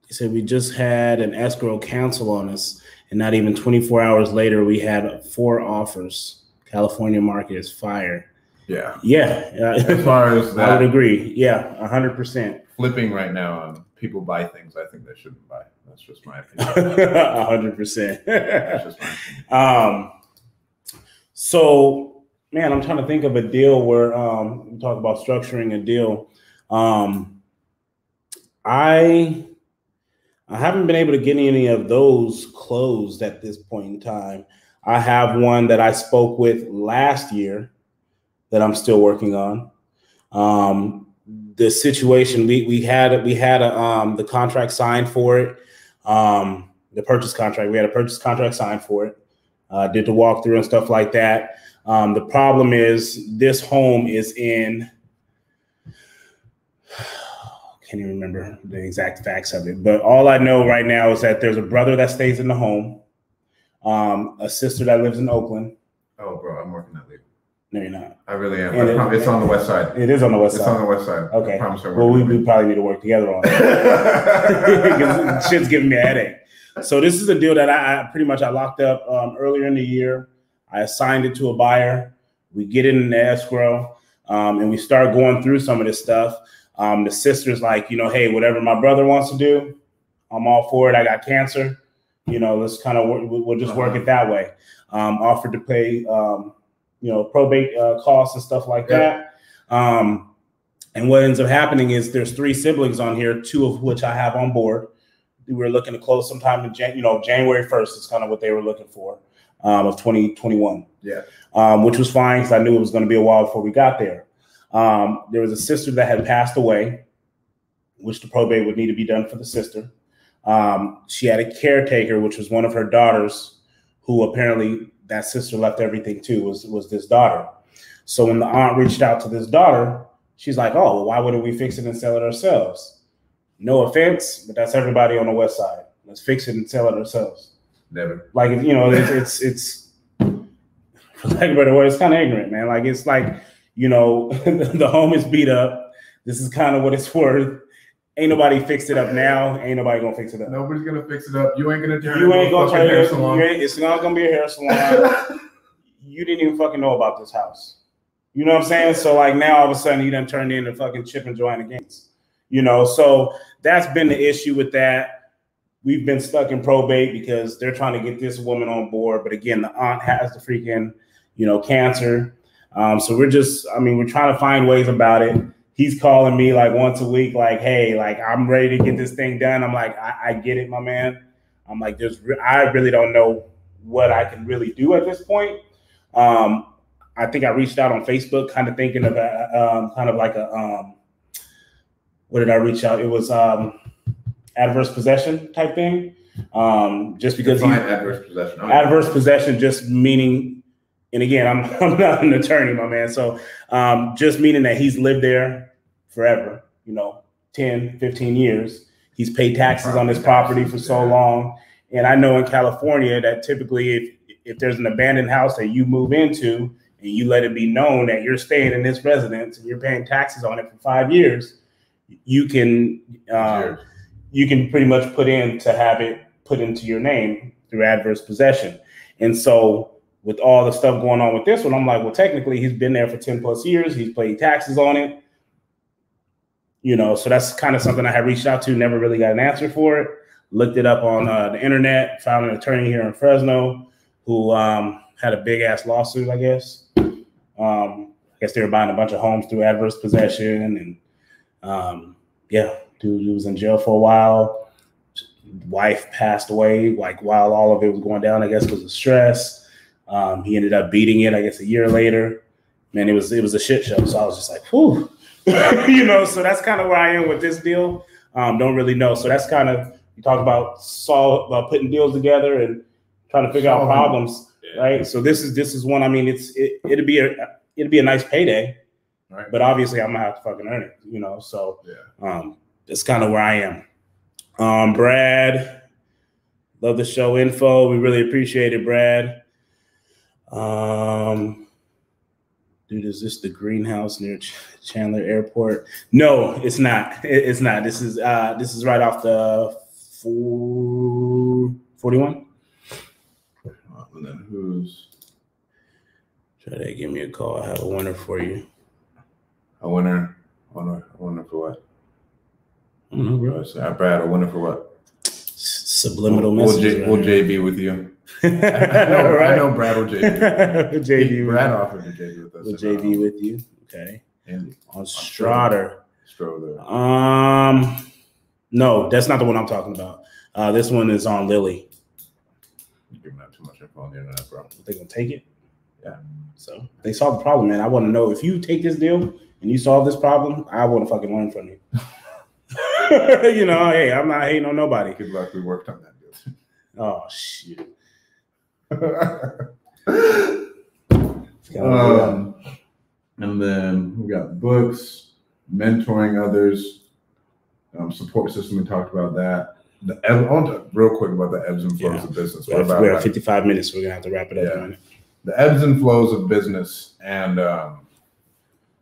He said we just had an escrow cancel on us, and not even 24 hours later, we had 4 offers. California market is fire. Yeah. Yeah. As far as that, I would agree. Yeah, 100%. Flipping right now, people buy things I think they shouldn't buy. That's just my opinion. 100%. That's just my opinion. So, man, I'm trying to think of a deal where we talk about structuring a deal. I haven't been able to get any of those closed at this point in time. I have one that I spoke with last year that I'm still working on. The situation we had the contract signed for it, the purchase contract. We had a purchase contract signed for it. Did the walkthrough and stuff like that. The problem is this home is in. Can't even remember the exact facts of it, but all I know right now is that there's a brother that stays in the home, a sister that lives in Oakland. Oh, bro, I'm working that lead. No, you're not. I really am. It's on the west side. It is on the west side. It's on the west side. Okay. Well, we probably need to work together on it. Because shit's giving me a headache. So this is a deal that I pretty much locked up earlier in the year. I assigned it to a buyer. We get it in the escrow, and we start going through some of this stuff. The sister's like, hey, whatever my brother wants to do, I'm all for it. I got cancer. Let's kind of we'll just work it that way. Offered to pay, probate costs and stuff like that. And what ends up happening is there's 3 siblings on here, 2 of which I have on board. We were looking to close sometime in January 1st is kind of what they were looking for of 2021. Yeah. Which was fine because I knew it was going to be a while before we got there. There was a sister that had passed away, which the probate would need to be done for the sister. She had a caretaker, which was one of her daughters, who apparently that sister left everything to, was this daughter. So when the aunt reached out to this daughter, she's like, oh, well, why wouldn't we fix it and sell it ourselves? No offense, but that's everybody on the west side. Let's fix it and sell it ourselves. Never. Like, it's for lack of a better word, it's kind of ignorant, man. Like, it's like, the home is beat up. This is kind of what it's worth. Ain't nobody fixed it up now. Ain't nobody gonna fix it up. Nobody's gonna fix it up. You ain't gonna turn it. You ain't gonna turn it. It's not gonna be a hair salon. You didn't even fucking know about this house. You know what I'm saying? So like now all of a sudden you done turned into fucking Chip and Joanna Gaines. So that's been the issue with that. We've been stuck in probate because they're trying to get this woman on board. But again, the aunt has the freaking, cancer. So we're trying to find ways about it. He's calling me like once a week, like, hey, like I'm ready to get this thing done. I'm like, I get it, my man. I'm like, I really don't know what I can really do at this point. I think I reached out on Facebook, kind of thinking about kind of like what did I reach out? It was adverse possession type thing. Just because adverse possession. Okay. Adverse possession, just meaning. And again, I'm not an attorney, my man. So just meaning that he's lived there forever, 10, 15 years. He's paid taxes on this property for so long. And I know in California that typically if there's an abandoned house that you move into and you let it be known that you're staying in this residence and you're paying taxes on it for 5 years, you can pretty much put in to have it put into your name through adverse possession. And so with all the stuff going on with this one, I'm like, well, technically he's been there for 10 plus years. He's paid taxes on it. So that's kind of something I had reached out to, never really got an answer for it. Looked it up on the internet, found an attorney here in Fresno who had a big ass lawsuit, I guess. I guess they were buying a bunch of homes through adverse possession. And dude was in jail for a while. Wife passed away, like while all of it was going down, I guess, because of stress. He ended up beating it, I guess, a year later. Man, it was a shit show. So I was just like, whew. So that's kind of where I am with this deal. Don't really know. So that's kind of, you talk about putting deals together and trying to figure out problems, right? So this is one. I mean, it'd be a nice payday, right? But obviously, I'm gonna have to fucking earn it, So that's kind of where I am. Brad, love the show info. We really appreciate it, Brad. Dude, is this the greenhouse near Chandler Airport? No, it's not. It's not. This is right off the 41. And then who's? Try to give me a call. I have a winner for you. A winner? A winner for what? I don't know, bro. Brad, a winner for what? Subliminal message. We'll JB with you. I know Brad will JB. Brad offered to JB with us. We'll JB with you. Okay. And on Stroder. Stroder. No, that's not the one I'm talking about. This one is on Lily. You're giving out too much info on the internet, bro. They gonna take it? Yeah. So they solved the problem, man. I want to know if you take this deal and you solve this problem, I want to fucking learn from you. You know, hey, I'm not hating on nobody. Good luck. We worked on that deal. Oh shit. And then we got books, mentoring others, support system. We talked about that. I want to real quick about the ebbs and flows of business. We're at 55 minutes. We're gonna have to wrap it up. Yeah. The ebbs and flows of business and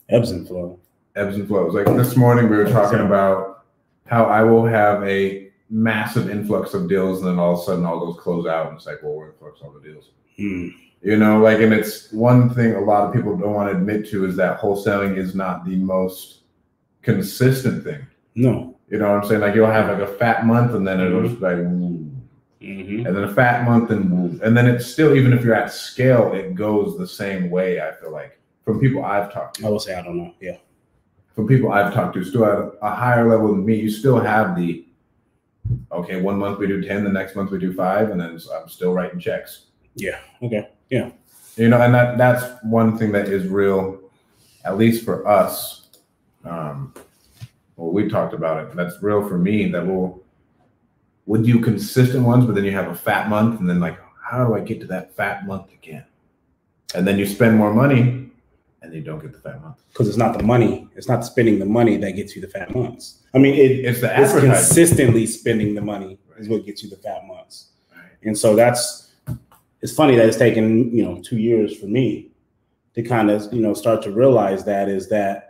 ebbs and flows. Like this morning, we were talking about how I will have a massive influx of deals, and then all of a sudden, all those close out, and it's like, well, where the fuck's all the deals? You know, like, and it's one thing a lot of people don't want to admit to is that wholesaling is not the most consistent thing. No. You know what I'm saying? Like, you'll have like a fat month, and then it'll just like, and then a fat month, and then it's still, even if you're at scale, it goes the same way. I feel like from people I've talked to. I will say I don't know. Yeah. From people I've talked to, still at a higher level than me, you still have the, okay, 1 month we do 10, the next month we do 5, and then I'm still writing checks. Yeah. Okay. Yeah. You know, and that's one thing that is real, at least for us. Well, we talked about it. That's real for me. That we'll do consistent ones, but then you have a fat month, and then like, how do I get to that fat month again? And then you spend more money, and you don't get the fat month. Because it's not the money. It's not spending the money that gets you the fat months. I mean, it's consistently spending the money is what gets you the fat months. Right. And so it's funny that it's taken, 2 years for me to kind of, start to realize that is that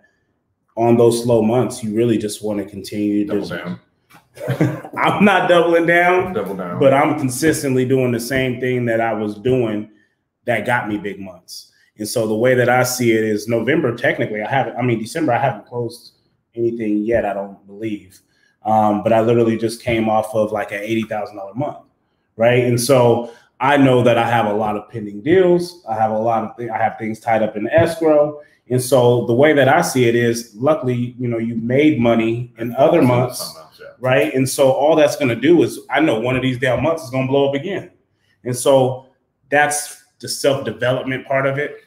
on those slow months, you really just want to continue to double down. I'm not doubling down, but I'm consistently doing the same thing that I was doing that got me big months. And so the way that I see it is November, technically, December, I haven't closed anything yet, I don't believe. But I literally just came off of like an $80,000 month, right? And so I know that I have a lot of pending deals. I have things tied up in escrow. And so the way that I see it is, luckily, you made money in other months, right? And so all that's going to do is, I know one of these damn months is going to blow up again. And so that's the self-development part of it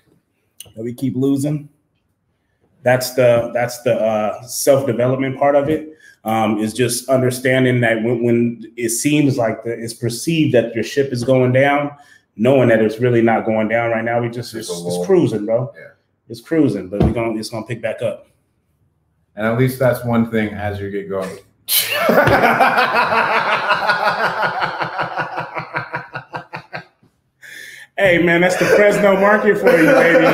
that we keep losing. That's the self-development part of it, is just understanding that when it seems like it's perceived that your ship is going down, knowing that it's really not going down right now. It's cruising, bro. Yeah. It's cruising, but it's gonna pick back up. And at least that's one thing as you get going. Hey man, that's the Fresno market for you, baby.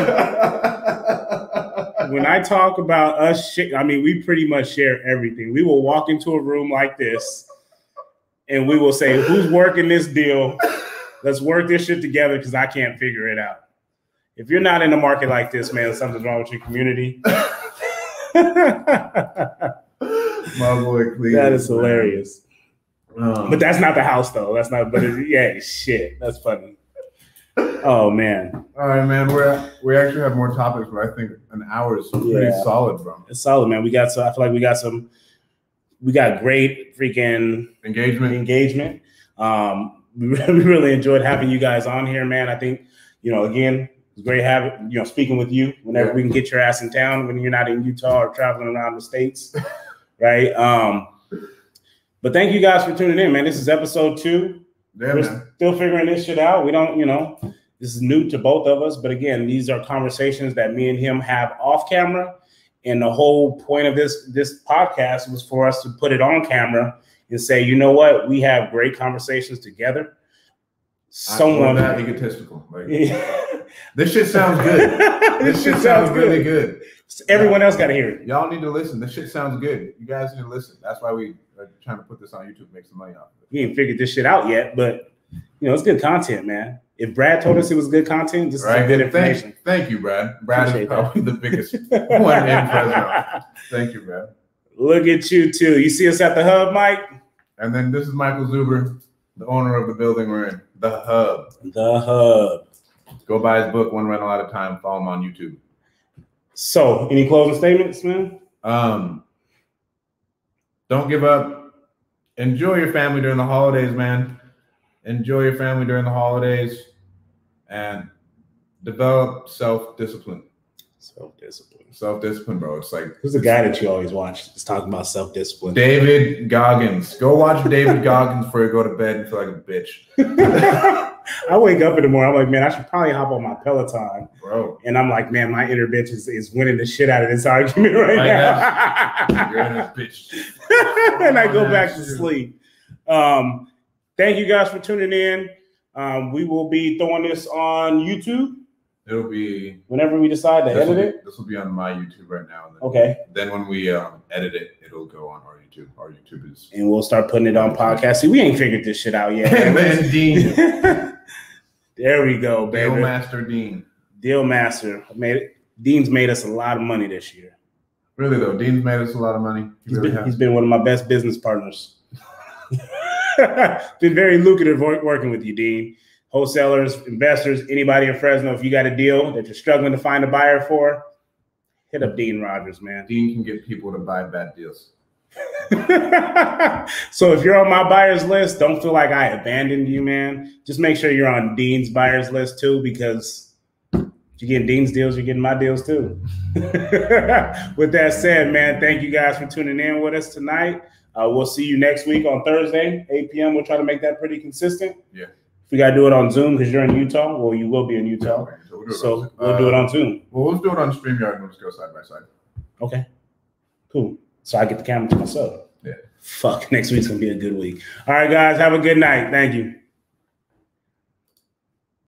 When I talk about us, we pretty much share everything. We will walk into a room like this and we will say, who's working this deal? Let's work this shit together because I can't figure it out. If you're not in a market like this, man, something's wrong with your community. My boy Cleveland. That is hilarious. But that's not the house, though. That's not, but shit. That's funny. Oh, man. All right, man. We actually have more topics, but I think an hour is pretty solid, bro. It's solid, man. I feel like we got great freaking engagement. We really enjoyed having you guys on here, man. I think, again, it's great having, speaking with you whenever we can get your ass in town when you're not in Utah or traveling around the States. Right. But thank you guys for tuning in, man. This is episode 2. Yeah, We're still figuring this shit out. We don't, this is new to both of us. But again, these are conversations that me and him have off camera. And the whole point of this podcast was for us to put it on camera and say, you know what? We have great conversations together. I'm not egotistical. Like, this shit sounds good. This shit sounds really good. Everyone else got to hear it. Y'all need to listen. This shit sounds good. You guys need to listen. That's why we are trying to put this on YouTube, make some money off of it. We ain't figured this shit out yet, but it's good content, man. If Brad told us it was good content, this is good information. Thank you, Brad. Brad is probably the biggest one in Fresno. Thank you, Brad. Look at you too. You see us at the Hub, Mike? And then this is Michael Zuber, the owner of the building we're in, the Hub. The Hub. Go buy his book, One Rental at a Time. Follow him on YouTube. So, any closing statements, man? Don't give up. Enjoy your family during the holidays, man. Enjoy your family during the holidays. And develop self-discipline. Self-discipline, bro. It's like, who's the guy that you always watch? It's talking about self-discipline. David Goggins. Go watch David Goggins before you go to bed and feel like a bitch. I wake up in the morning, I'm like, man, I should probably hop on my Peloton, bro. And I'm like, man, my inner bitch is winning the shit out of this argument right now. You're in this bitch. And I go back to sleep. Thank you guys for tuning in. We will be throwing this on YouTube. It'll be whenever we decide to edit it. This will be on my YouTube right now. And then, okay. Then when we edit it, it'll go on our YouTube. Our YouTube is. And we'll start putting it on podcasts. See, we ain't figured this shit out yet. Man, Dean. There we go, baby. Deal Master Dean. Deal Master. Dean's made us a lot of money this year. Really though, Dean's made us a lot of money. He's been one of my best business partners. Been very lucrative working with you, Dean. Wholesalers, investors, anybody in Fresno, if you got a deal that you're struggling to find a buyer for, hit up Dean Rogers, man. Dean can get people to buy bad deals. So if you're on my buyers list, don't feel like I abandoned you, man. Just make sure you're on Dean's buyers list too, because if you're getting Dean's deals, you're getting my deals too. With that said, man, thank you guys for tuning in with us tonight. We'll see you next week on Thursday, 8 p.m. We'll try to make that pretty consistent. Yeah. We got to do it on Zoom because you're in Utah. Well, you will be in Utah. So we'll do it on Zoom. Well, let's do it on StreamYard and we'll just go side by side. Okay. Cool. So I get the camera to myself. Yeah. Fuck. Next week's going to be a good week. All right, guys. Have a good night. Thank you.